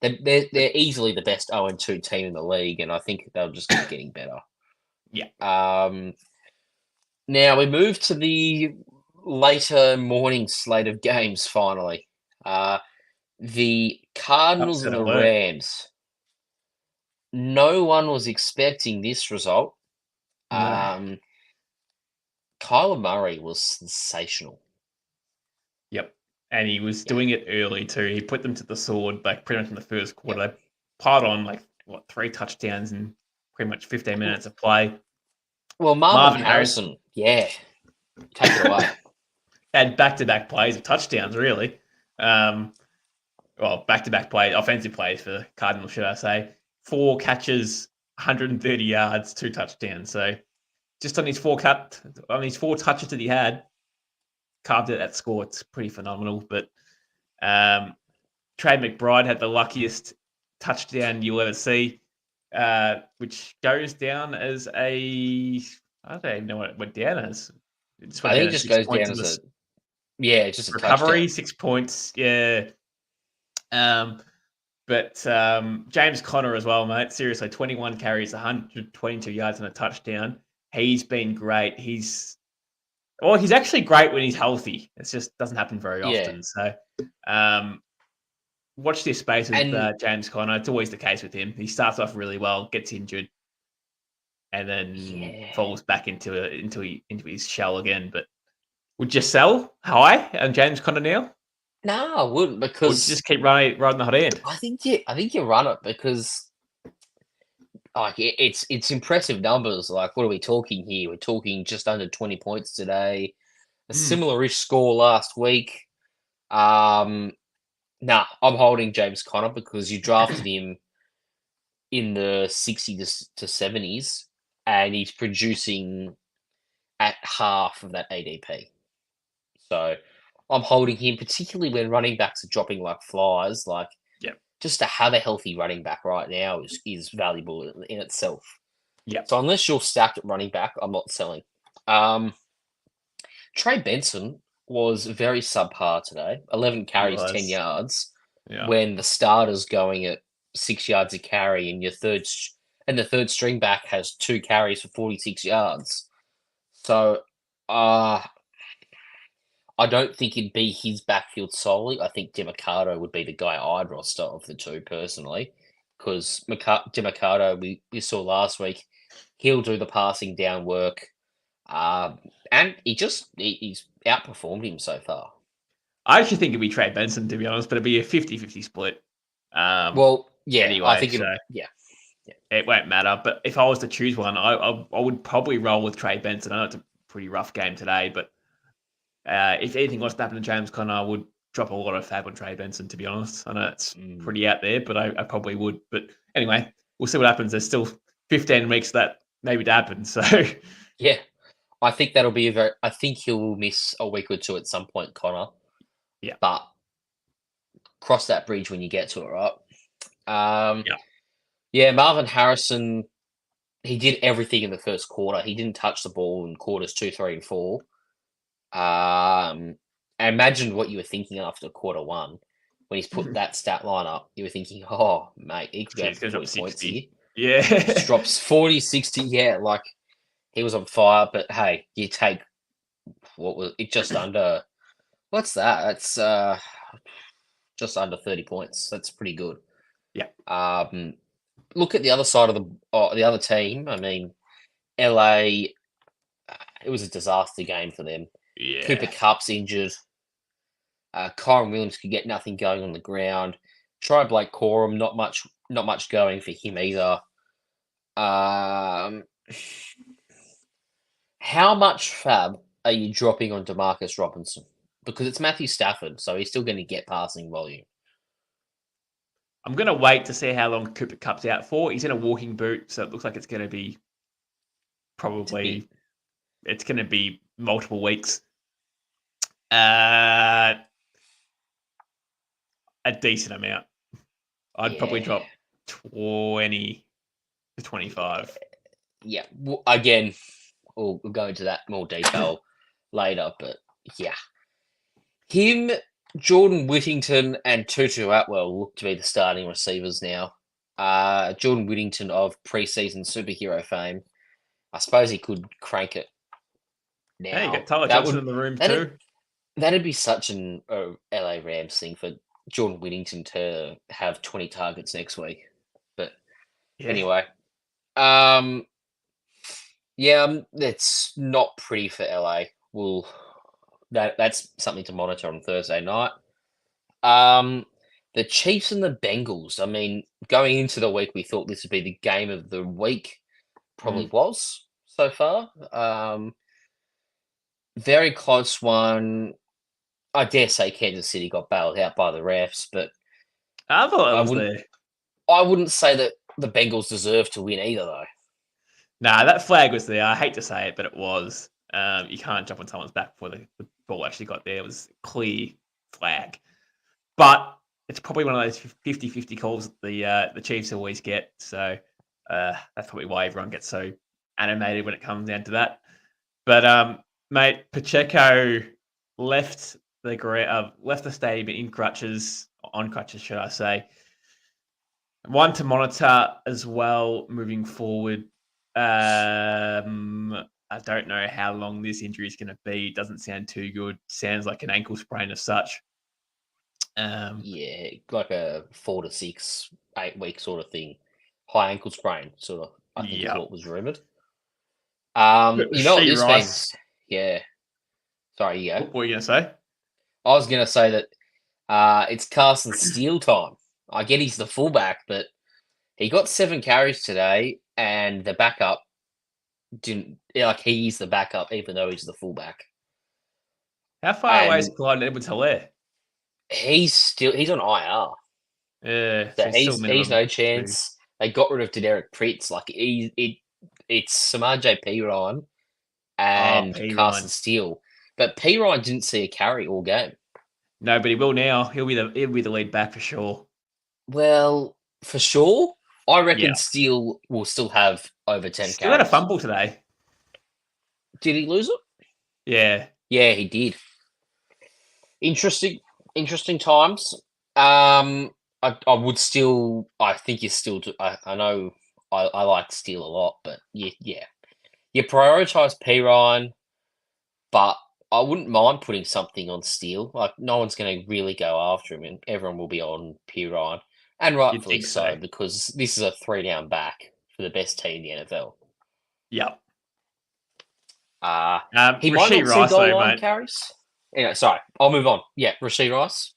they're easily the best 0-2 team in the league, and I think they'll just keep getting better. Yeah. Now we move to the later morning slate of games. Finally, the Cardinals and the Rams. No one was expecting this result. No. Kyler Murray was sensational. Yep. and he was doing it early too. He put them to the sword, like pretty much in the first quarter. They piled on 3 touchdowns in pretty much 15 minutes of play. Well, Marvin Harrison, yeah, take it away. Had back-to-back plays of touchdowns, really. Back-to-back plays, offensive plays for Cardinals, should I say. 4 catches, 130 yards, 2 touchdowns. So just on his 4 touches that he had, carved out that score. It's pretty phenomenal. But Trey McBride had the luckiest touchdown you'll ever see, which goes down as I don't even know what it went down as. I think it just goes down as just a recovery, touchdown. 6 points. Yeah. But James Conner as well, mate. Seriously, 21 carries, 122 yards and a touchdown. He's been great. He's actually great when he's healthy. It just doesn't happen very often. So watch this space with James Conner. It's always the case with him. He starts off really well, gets injured, and then falls back into his shell again. But would you sell high on James Conner now? No, I wouldn't, because just keep riding the hot end. I think you run it because it's impressive numbers. Like, what are we talking here? We're talking just under 20 points today. A similar-ish score last week. I'm holding James Conner because you drafted him in the 60s to 70s, and he's producing at half of that ADP. So I'm holding him, particularly when running backs are dropping like flies. Just to have a healthy running back right now is valuable in itself. Yeah. So unless you're stacked at running back, I'm not selling. Trey Benson was very subpar today. 11 carries, 10 yards. Yeah. When the starter's going at 6 yards a carry, and the third string back has 2 carries for 46 yards. So I don't think it'd be his backfield solely. I think DeMarcado would be the guy I'd roster of the two personally, because DeMarcado, we saw last week, he'll do the passing down work, and he's outperformed him so far. I actually think it'd be Trey Benson, to be honest, but it'd be a 50-50 split. Anyway, I think it won't matter. But if I was to choose one, I would probably roll with Trey Benson. I know it's a pretty rough game today, but if anything was to happen to James Conner, I would drop a lot of fab on Trey Benson, to be honest. I know it's pretty out there, but I probably would. But anyway, we'll see what happens. There's still 15 weeks that maybe to happen. So yeah, I think that'll be I think he'll miss a week or two at some point, Connor. Yeah. But cross that bridge when you get to it, right? Yeah, Marvin Harrison, he did everything in the first quarter. He didn't touch the ball in quarters 2, 3, and 4. I imagine what you were thinking after quarter 1 when he's put that stat line up. You were thinking, oh, mate, he could go for 40 points here. Yeah. Just drops 40, 60. Yeah, like he was on fire. But hey, you take what was it, just under, what's that? That's just under 30 points. That's pretty good. Yeah. Look at the other side of the other team. I mean, LA, it was a disaster game for them. Yeah. Cooper Kupp's injured. Kyron Williams could get nothing going on the ground. Try Blake Corum, not much going for him either. How much fab are you dropping on Demarcus Robinson? Because it's Matthew Stafford, so he's still going to get passing volume. I'm going to wait to see how long Cooper Kupp's out for. He's in a walking boot, so it looks like it's going to be it's going to be multiple weeks. A decent amount. I'd probably drop 20 to 25. Yeah. Again, we'll go into that more detail later, but yeah. Him, Jordan Whittington, and Tutu Atwell look to be the starting receivers now. Jordan Whittington of preseason superhero fame. I suppose he could crank it now. Hey, you got Tyler Johnson in the room too. That'd be such an LA Rams thing for Jordan Whittington to have 20 targets next week. But anyway, that's not pretty for LA. That's something to monitor on Thursday night. The Chiefs and the Bengals. I mean, going into the week, we thought this would be the game of the week. Probably was so far. Very close one. I dare say Kansas City got bailed out by the refs, but I thought it I was wouldn't. there. I wouldn't say that the Bengals deserve to win either, though. Nah, that flag was there. I hate to say it, but it was. You can't jump on someone's back before the ball actually got there. It was a clear flag. But it's probably one of those 50-50 calls that the Chiefs always get. So that's probably why everyone gets so animated when it comes down to that. But, mate, Pacheco left the stadium on crutches, should I say. One to monitor as well moving forward. I don't know how long this injury is going to be. It doesn't sound too good. Sounds like an ankle sprain as such. Yeah, like a 4 to 6, 8 week sort of thing. High ankle sprain, sort of. I think is what was rumored. You know what this means? Yeah. Sorry, you go. What were you going to say? I was going to say that it's Carson Steele time. I get he's the fullback, but he got 7 carries today, and the backup didn't. He's the backup, even though he's the fullback. How far away is Clyde Edwards-Helaire? He's on IR. Yeah, so he's no chance. They got rid of Derek Pritz. It's Samaje Perine and Carson Steele, but Perine didn't see a carry all game. No, but he will now. He'll be the lead back for sure. Well, for sure, I reckon Steele will still have over 10 carries. Still had a fumble today. Did he lose it? Yeah. Yeah, he did. Interesting times. I would still. I think you still. I know. I like Steele a lot, but yeah. You prioritise Perine, but I wouldn't mind putting something on Steele. Like no one's going to really go after him, and everyone will be on Perine, and rightfully so because this is a 3-down back for the best team in the NFL. Yep. He might not see goal line carries. Anyway, sorry, I'll move on. Yeah, Rashee Rice.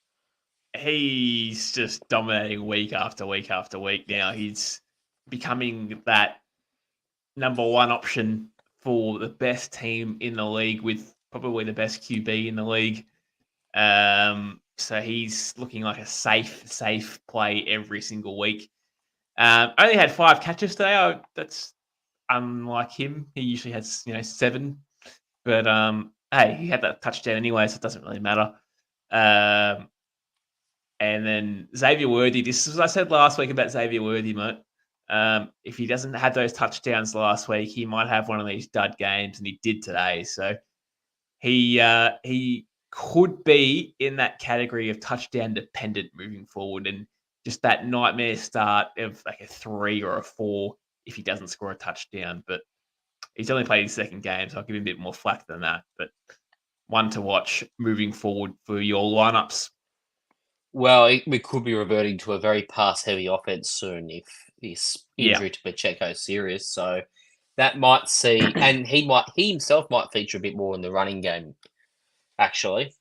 He's just dominating week after week after week now. He's becoming that number one option for the best team in the league with probably the best QB in the league. So he's looking like a safe play every single week. Only had 5 catches today. That's unlike him. He usually has 7. But hey, he had that touchdown anyway, so it doesn't really matter. And then Xavier Worthy. This is what I said last week about Xavier Worthy, mate. If he doesn't have those touchdowns last week, he might have one of these dud games, and he did today. So he could be in that category of touchdown dependent moving forward, and just that nightmare start of like a 3 or a 4 if he doesn't score a touchdown. But he's only played his second game, so I'll give him a bit more flack than that. But one to watch moving forward for your lineups. Well, we could be reverting to a very pass-heavy offense soon if this injury to Pacheco is serious. So that might see, and he himself might feature a bit more in the running game, actually.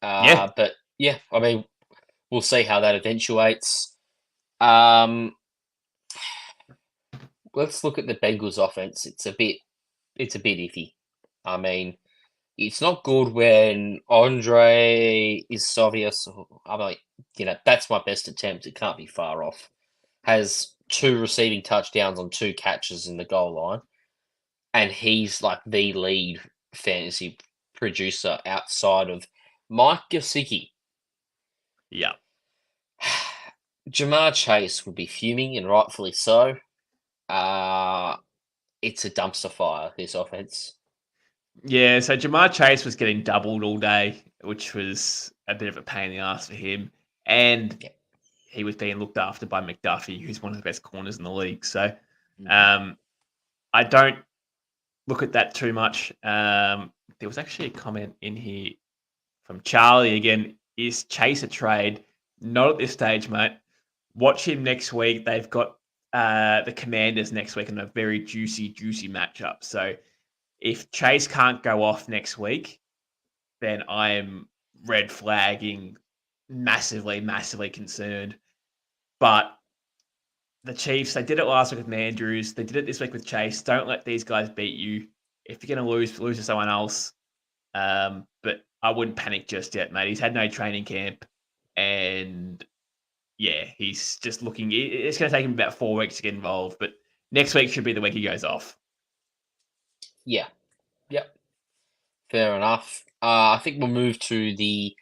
But yeah, I mean, we'll see how that eventuates. Let's look at the Bengals offense. It's a bit iffy. I mean, it's not good when Andre Isavias, I'm like, that's my best attempt. It can't be far off. Has 2 receiving touchdowns on 2 catches in the goal line. And he's like the lead fantasy producer outside of Mike Gesicki. Yeah. Jamar Chase would be fuming, and rightfully so. It's a dumpster fire, this offense. Yeah, so Jamar Chase was getting doubled all day, which was a bit of a pain in the ass for him. And he was being looked after by McDuffie, who's one of the best corners in the league. So I don't look at that too much. There was actually a comment in here from Charlie again. Is Chase a trade? Not at this stage, mate. Watch him next week. They've got the Commanders next week in a very juicy matchup. So if Chase can't go off next week, then I am red flagging massively, massively concerned. But the Chiefs, they did it last week with Andrews. They did it this week with Chase. Don't let these guys beat you. If you're going to lose to someone else. But I wouldn't panic just yet, mate. He's had no training camp. And yeah, he's just looking. It's going to take him about 4 weeks to get involved. But next week should be the week he goes off. Yeah. Yep. Fair enough. I think we'll move to the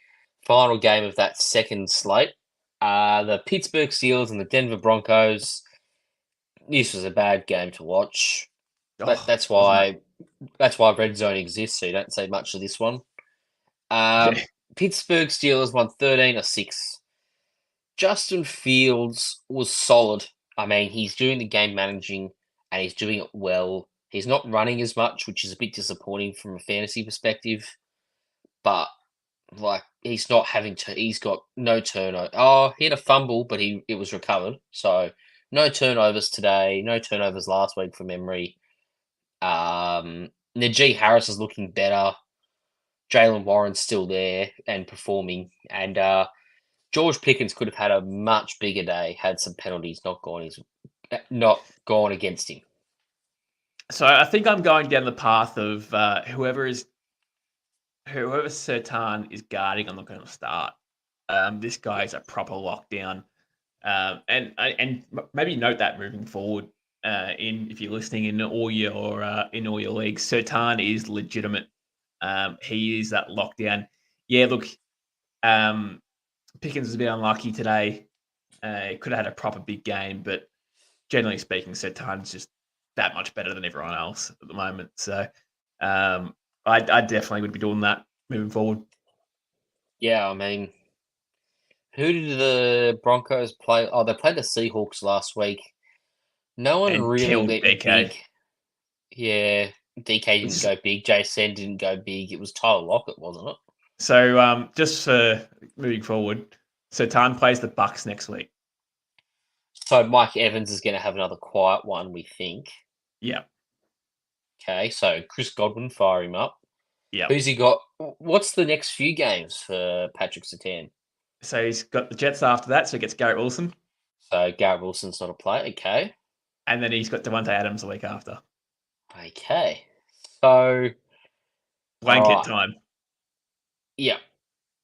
final game of that second slate. The Pittsburgh Steelers and the Denver Broncos. This was a bad game to watch. But that's why Red Zone exists, so you don't see much of this one. Pittsburgh Steelers won 13-6. Justin Fields was solid. I mean, he's doing the game managing and he's doing it well. He's not running as much, which is a bit disappointing from a fantasy perspective. But like he's not having to. He's got no turnover. Oh, he had a fumble, but it was recovered. So no turnovers today. No turnovers last week from memory. Najee Harris is looking better. Jalen Warren's still there and performing, and George Pickens could have had a much bigger day had some penalties not gone against him. So I think I'm going down the path of whoever Sertan is guarding. I'm not going to start. This guy is a proper lockdown, and maybe note that moving forward. If you're listening in all your leagues, Sertan is legitimate. He is that lockdown. Yeah, look, Pickens was a bit unlucky today. He could have had a proper big game, but generally speaking, Sertan's just that much better than everyone else at the moment. So I definitely would be doing that moving forward. Yeah, I mean, who did the Broncos play? Oh, they played the Seahawks last week. No one really went big. Yeah, DK didn't go big. Jason didn't go big. It was Tyler Lockett, wasn't it? So just for moving forward, Sertan plays the Bucks next week. So Mike Evans is going to have another quiet one, we think. Yeah. Okay, so Chris Godwin, fire him up. Yeah. Who's he got? What's the next few games for Patrick Surtain? So he's got the Jets after that, so he gets Garrett Wilson. So Garrett Wilson's not a player, okay. And then he's got Devontae Adams the week after. Okay. So blanket time. Yeah.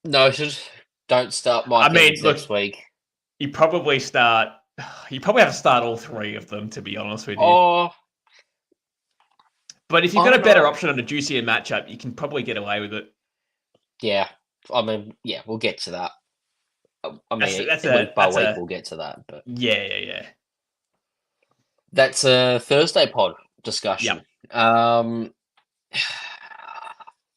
Noted. Don't start Mike Evans next week. You probably have to start all three of them, to be honest with you. Oh. But if you've got a better option on a juicier matchup, you can probably get away with it. Yeah. I mean, yeah, we'll get to that. I mean, week by week we'll get to that. But yeah. That's a Thursday pod discussion. Yep.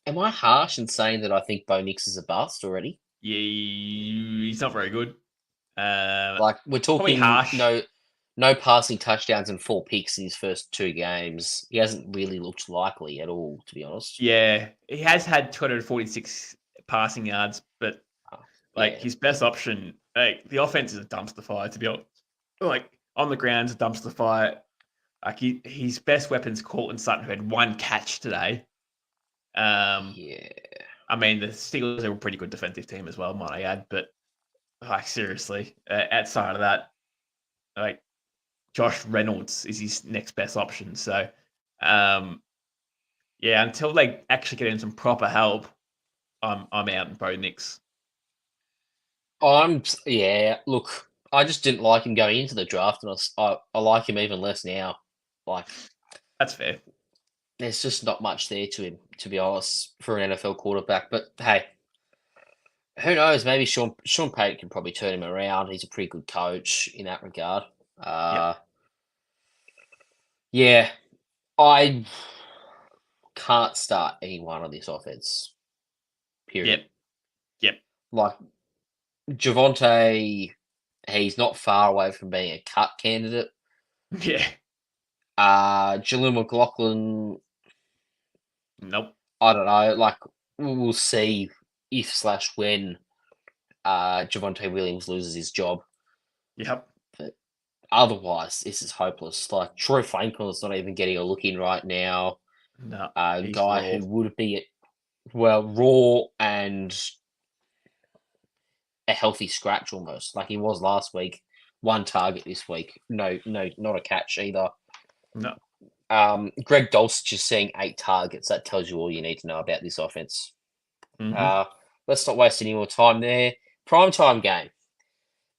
Am I harsh in saying that I think Bo Nix is a bust already? Yeah, he's not very good. We're talking harsh. No passing touchdowns and 4 picks in his first 2 games. He hasn't really looked likely at all, to be honest. Yeah, he has had 246 passing yards, but his best option, the offense is a dumpster fire, to be honest. Like on the ground is a dumpster fire. Like his best weapon's Courtland Sutton, who had 1 catch today. I mean, the Steelers are a pretty good defensive team as well, might I add. But seriously, outside of that, Josh Reynolds is his next best option. So, until they actually get in some proper help, I'm out in Bo Nix. Look, I just didn't like him going into the draft, and I like him even less now. That's fair. There's just not much there to him, to be honest, for an NFL quarterback. But hey, who knows? Maybe Sean Payton can probably turn him around. He's a pretty good coach in that regard. Yeah, I can't start anyone on this offense. Period. Yep. Like Javonte, he's not far away from being a cut candidate. Yeah. Jaleel McLaughlin. Nope. I don't know. We'll see if/when Javonte Williams loses his job. Yep. But otherwise, this is hopeless. Like Troy Franklin's not even getting a look in right now. No. A guy who would be raw and a healthy scratch almost, like he was last week. 1 target this week. No, not a catch either. No. Greg Dulcich is seeing 8 targets. That tells you all you need to know about this offense. Mm-hmm. Let's not waste any more time there. Primetime game.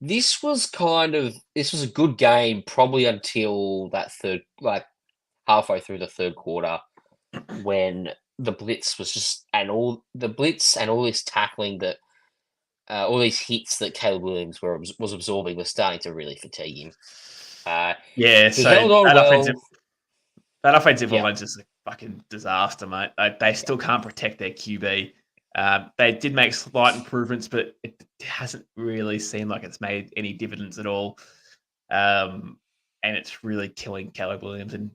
This was a good game probably until that halfway through the third quarter when the blitz was just all this tackling that all these hits that Caleb Williams was absorbing was starting to really fatigue him. Yeah, he so held on well. That offensive line's just a fucking disaster, mate. They still can't protect their QB. They did make slight improvements, but it hasn't really seemed like it's made any dividends at all. And it's really killing Caleb Williams. And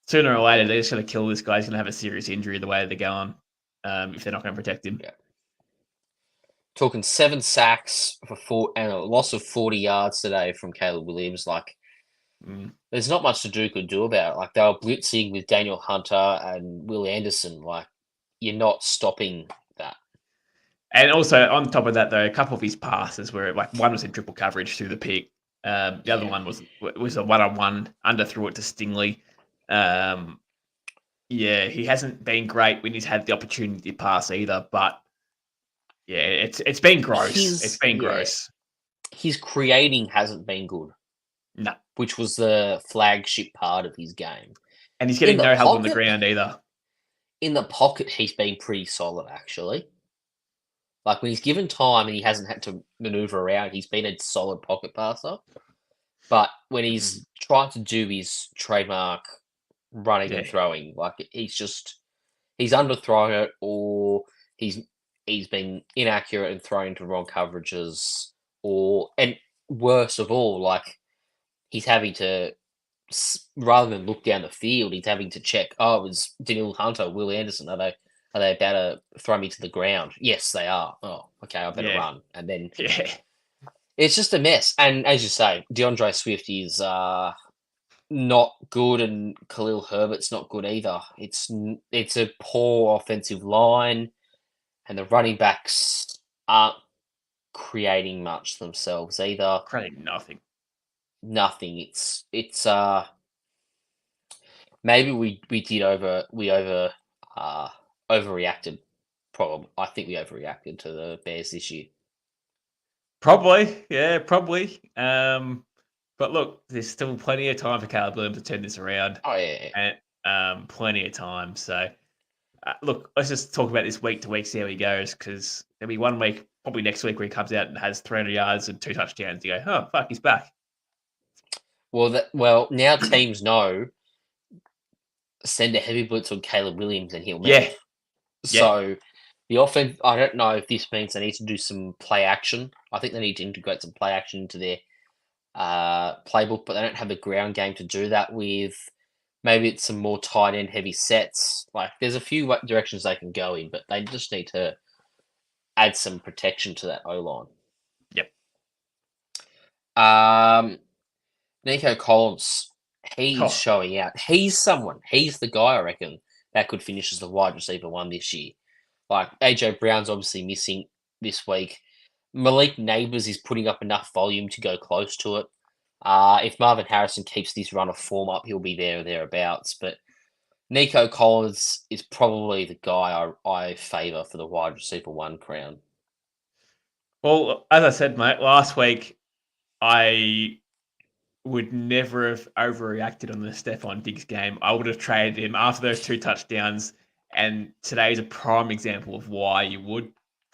sooner or later, they're just going to kill this guy. He's going to have a serious injury the way they're going if they're not going to protect him. Yeah. Talking 7 sacks and a loss of 40 yards today from Caleb Williams. There's not much could do about it. Like, they were blitzing with Daniel Hunter and Will Anderson. Like, you're not stopping that. And also, on top of that, though, a couple of his passes were one was in triple coverage through the pick. The other one was a one-on-one, underthrew it to Stingley. He hasn't been great when he's had the opportunity to pass either, but yeah, it's been gross. Gross. His creating hasn't been good. No. Which was the flagship part of his game. And he's getting no help on the ground either. In the pocket, he's been pretty solid, actually. Like, when he's given time and he hasn't had to maneuver around, he's been a solid pocket passer. But when he's trying to do his trademark running and throwing, like, he's underthrown it, or he's been inaccurate and thrown into wrong coverages, and worse of all, like, he's having to, rather than look down the field, he's having to check, is Daniel Hunter, Will Anderson, are they about to throw me to the ground? Yes, they are. Oh, okay, I better run. And then it's just a mess. And as you say, DeAndre Swift is not good, and Khalil Herbert's not good either. It's a poor offensive line, and the running backs aren't creating much themselves either. Creating nothing. It's maybe we overreacted. Probably, I think we overreacted to the Bears this year. Probably. But look, there's still plenty of time for Caleb Williams to turn this around. Oh yeah, and plenty of time. So look, let's just talk about this week to week, see how he goes, because there'll be 1 week, probably next week, where he comes out and has 300 yards and 2 touchdowns. You go, oh fuck, he's back. Well, now teams know, send a heavy blitz on Caleb Williams and he'll move. Yeah. So the offense, I don't know if this means they need to do some play action. I think they need to integrate some play action into their playbook, but they don't have a ground game to do that with. Maybe it's some more tight end heavy sets. Like, there's a few directions they can go in, but they just need to add some protection to that O-line. Yep. Nico Collins, he's showing out. He's the guy, I reckon, that could finish as the wide receiver 1 this year. Like, AJ Brown's obviously missing this week. Malik Neighbors is putting up enough volume to go close to it. If Marvin Harrison keeps this run of form up, he'll be there or thereabouts. But Nico Collins is probably the guy I favour for the wide receiver 1 crown. Well, as I said, mate, last week I would never have overreacted on the Stephon Diggs game. I would have traded him after those 2 touchdowns, and today's a prime example of why you would.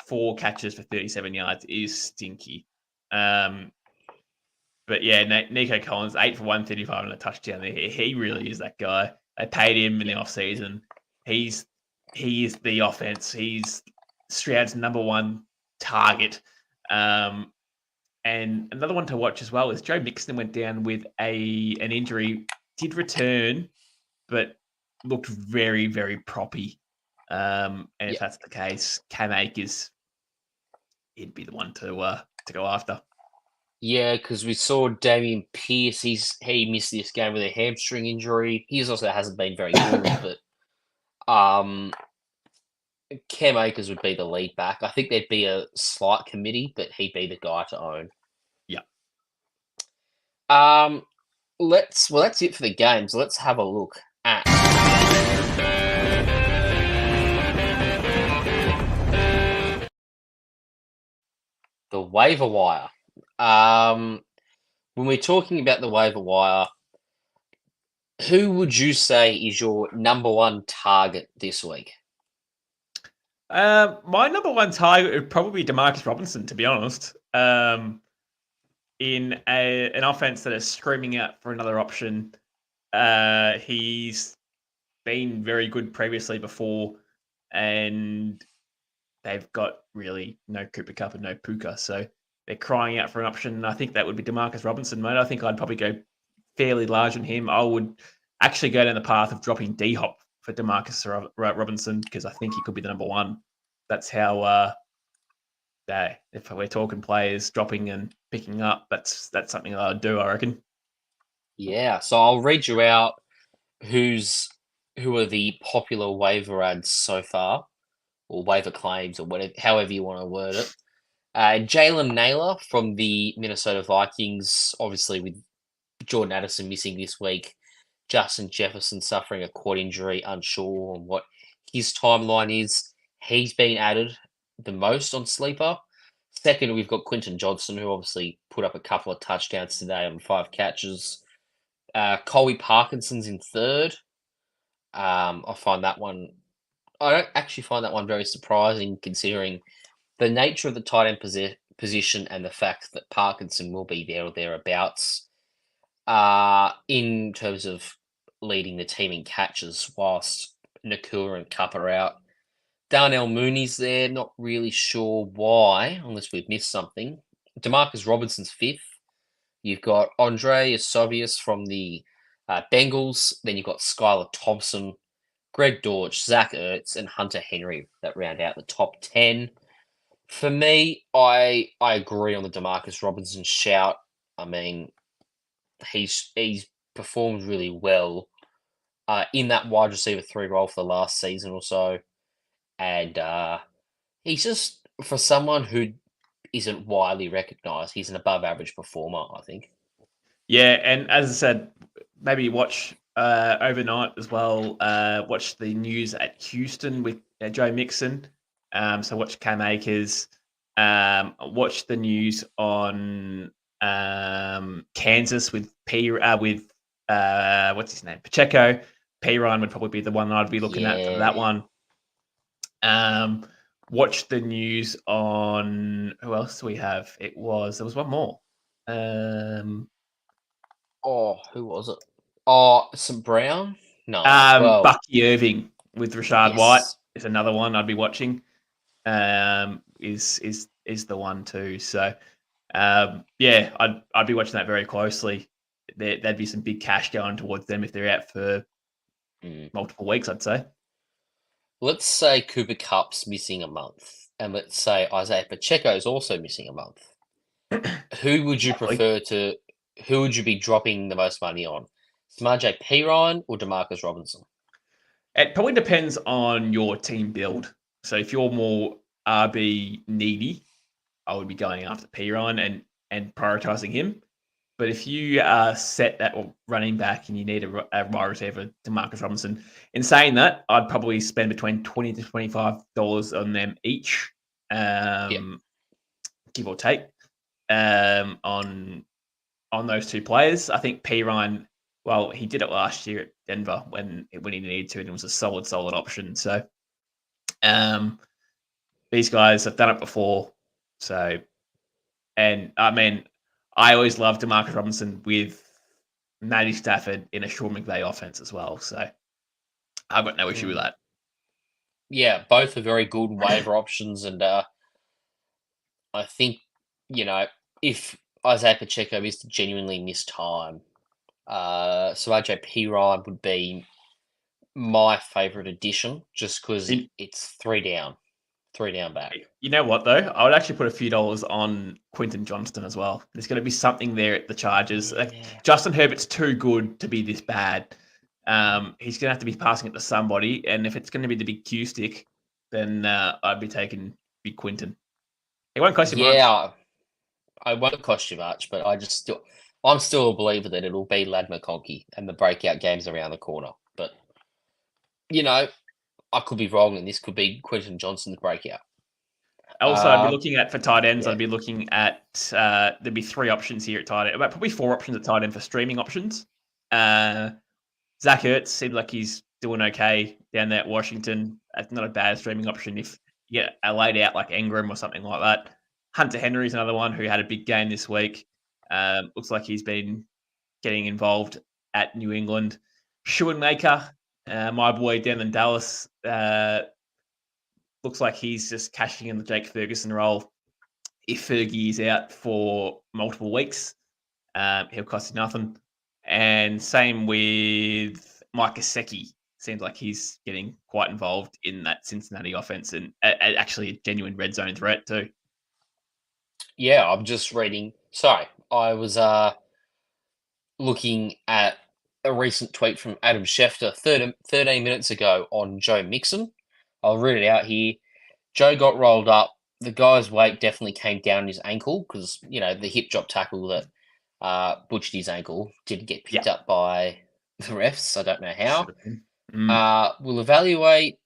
4 catches for 37 yards is stinky. But yeah, Nico Collins, 8 for 135 and a touchdown. He really is that guy. They paid him in the offseason. He is the offense. He's Stroud's number 1 target. And another one to watch as well is Joe Mixon went down with an injury, did return, but looked very, very proppy. And if that's the case, Cam Akers, he'd be the one to go after. Yeah, because we saw Damian Pierce. He missed this game with a hamstring injury. He also hasn't been very good, but Cam Akers would be the lead back. I think there'd be a slight committee, but he'd be the guy to own. Yeah. That's it for the games. Let's have a look at the waiver wire. When we're talking about the waiver wire, who would you say is your number one target this week? My number one target would probably be Demarcus Robinson, to be honest. In an offense that is screaming out for another option. He's been very good previously before, and they've got really no Cooper Kupp and no Puka, so they're crying out for an option. I think that would be Demarcus Robinson, mate. I think I'd probably go fairly large on him. I would actually go down the path of dropping D-Hop for Demarcus Robinson because I think he could be the number one. That's how, if we're talking players dropping and picking up, that's something that I'd do, I reckon. Yeah, so I'll read you out who are the popular waiver ads so far, or waiver claims, or whatever, however you want to word it. Jalen Naylor from the Minnesota Vikings, obviously with Jordan Addison missing this week, Justin Jefferson suffering a quad injury, unsure on what his timeline is. He's been added the most on Sleeper. Second, we've got Quentin Johnson, who obviously put up a couple of touchdowns today on 5 catches. Colby Parkinson's in third. I don't actually find that one very surprising considering the nature of the tight end position and the fact that Parkinson will be there or thereabouts in terms of leading the team in catches whilst Nakua and Kupp are out. Darnell Mooney's there, not really sure why, unless we've missed something. Demarcus Robinson's fifth. You've got Andre Osovius from the Bengals. Then you've got Skylar Thompson, Greg Dortch, Zach Ertz, and Hunter Henry that round out the top 10. For me, I agree on the Demarcus Robinson shout. I mean, he's performed really well in that wide receiver 3 role for the last season or so. And he's just, for someone who isn't widely recognised, he's an above average performer, I think. Yeah, and as I said, maybe watch overnight as well. Watch the news at Houston with Joe Mixon. So watch Cam Akers. Watch the news on Kansas with what's his name, Pacheco. P Ryan would probably be the one I'd be looking at for that one. Watch the news on who else do we have? There was one more. Who was it? St. Brown? No. Bucky Irving with Rashad White is another one I'd be watching. Is the one too. So I'd be watching that very closely. There'd be some big cash going towards them if they're out for multiple weeks, I'd say. Let's say Cooper Kupp's missing a month, and let's say Isaiah Pacheco is also missing a month. Who would you prefer to? Who would you be dropping the most money on? Samaje Perine or Demarcus Robinson? It probably depends on your team build. So if you're more RB needy, I would be going after Perine and prioritizing him. But if you are set at running back and you need a wide receiver, Demarcus Robinson, in saying that, I'd probably spend between $20 to $25 on them each, give or take, on those two players. I think Perine, well, he did it last year at Denver when he needed to, and it was a solid option. So these guys have done it before. So, and I mean, I always loved Demarcus Robinson with Matty Stafford in a Sean McVay offense as well. So I've got no issue with that. Yeah, both are very good waiver options. And I think, if Isaiah Pacheco is to genuinely miss time, Samaje Perine would be my favourite addition just because it's 3 down back. You know what, though? I would actually put a few dollars on Quentin Johnston as well. There's going to be something there at the Chargers. Yeah. Justin Herbert's too good to be this bad. He's going to have to be passing it to somebody, and if it's going to be the big Q stick, then I'd be taking Big Quinton. It won't cost you much. Yeah, I won't cost you much, but I'm still a believer that it'll be Lad McConkey and the breakout games around the corner. But, I could be wrong, and this could be Quinton Johnson's breakout. Also, I'd be looking at, for tight ends, yeah. I'd be looking at, there'd be 3 options here at tight end, probably 4 options at tight end for streaming options. Zach Ertz seems like he's doing okay down there at Washington. That's not a bad streaming option if you get a laid out like Ingram or something like that. Hunter Henry's another one who had a big game this week. Looks like he's been getting involved at New England. Schoenmaker, my boy down in Dallas, looks like he's just cashing in the Jake Ferguson role. If Fergie is out for multiple weeks, he'll cost you nothing. And same with Mike Gesicki. Seems like he's getting quite involved in that Cincinnati offense and actually a genuine red zone threat too. Yeah, I'm just reading. Sorry, I was looking at a recent tweet from Adam Schefter 13 minutes ago on Joe Mixon. I'll read it out here. Joe got rolled up. The guy's weight definitely came down his ankle because, the hip drop tackle that butchered his ankle didn't get picked up by the refs. I don't know how. We'll evaluate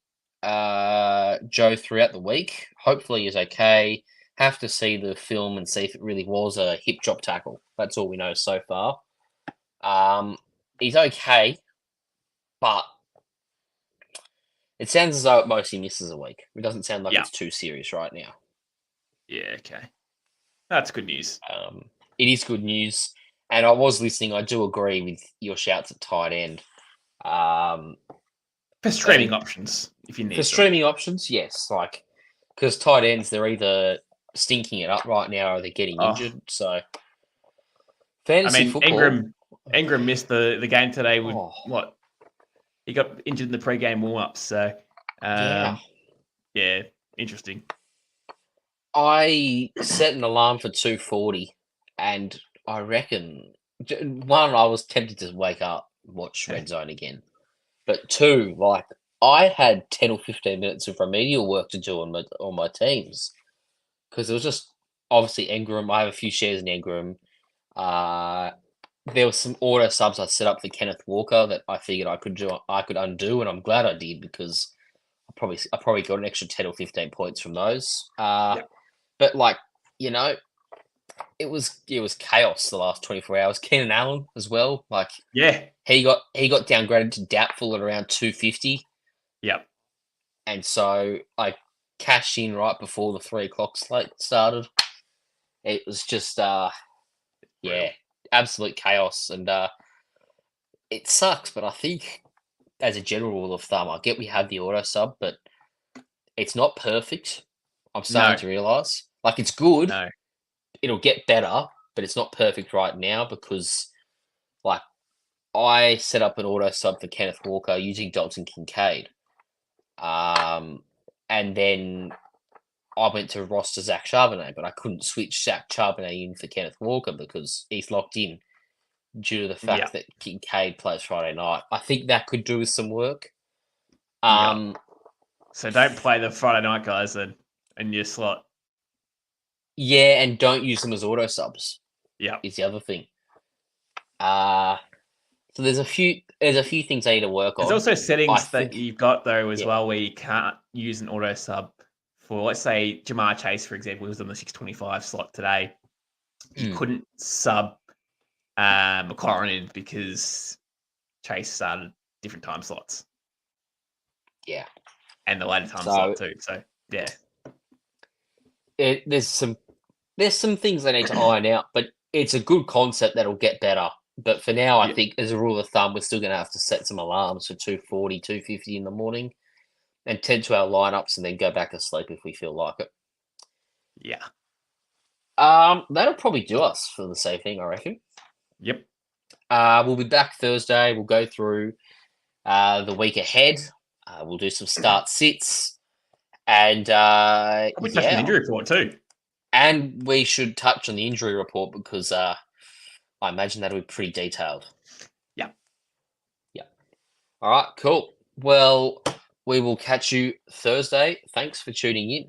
Joe throughout the week. Hopefully he's okay. Have to see the film and see if it really was a hip drop tackle. That's all we know so far. He's okay, but it sounds as though it mostly misses a week. It doesn't sound like it's too serious right now. Yeah, okay. That's good news. It is good news. And I was listening. I do agree with your shouts at tight end. For streaming options, if you need For streaming options, yes. Because tight ends, they're either stinking it up right now or they're getting injured. So, fantasy football. Ingram missed the game today with what? He got injured in the pre-game warm-ups. So, yeah, interesting. I set an alarm for 2:40, and I reckon, one, I was tempted to wake up and watch Red Zone again. But 2, I had 10 or 15 minutes of remedial work to do on my teams. Because it was just, obviously, Ingram. I have a few shares in Ingram. There were some auto subs I set up for Kenneth Walker that I figured I could undo, and I'm glad I did because I probably got an extra 10 or 15 points from those. But it was chaos the last 24 hours. Keenan Allen as well. He got downgraded to doubtful at around 250. Yep. And so I cashed in right before the 3 o'clock slate started. It was just absolute chaos, and it sucks. But I think, as a general rule of thumb, I get we have the auto sub, but it's not perfect. I'm starting to realize, it's good. No. It'll get better, but it's not perfect right now because, I set up an auto sub for Kenneth Walker using Dalton Kincaid, and then I went to roster Zach Charbonnet, but I couldn't switch Zach Charbonnet in for Kenneth Walker because he's locked in due to the fact that Kincaid plays Friday night. I think that could do with some work. So don't play the Friday night guys then in your slot. Yeah, and don't use them as auto subs. Yeah, is the other thing. So there's a few things I need to work on. There's also settings that you've got though as well where you can't use an auto sub for, let's say, Jamar Chase, for example, who's on the 625 slot today. You couldn't sub McLaurin in because Chase started different time slots. Yeah, and the later time slot too. So yeah, there's some things they need to iron out, but it's a good concept that'll get better. But for now, I think as a rule of thumb, we're still going to have to set some alarms for 2:40, 2:50 in the morning and tend to our lineups and then go back to sleep if we feel like it. Yeah. That'll probably do us for this evening, I reckon. Yep. We'll be back Thursday. We'll go through the week ahead. We'll do some start sits. And we touch on the injury report too. And we should touch on the injury report because I imagine that'll be pretty detailed. Yeah. Yeah. All right, cool. Well, We will catch you Thursday. Thanks for tuning in.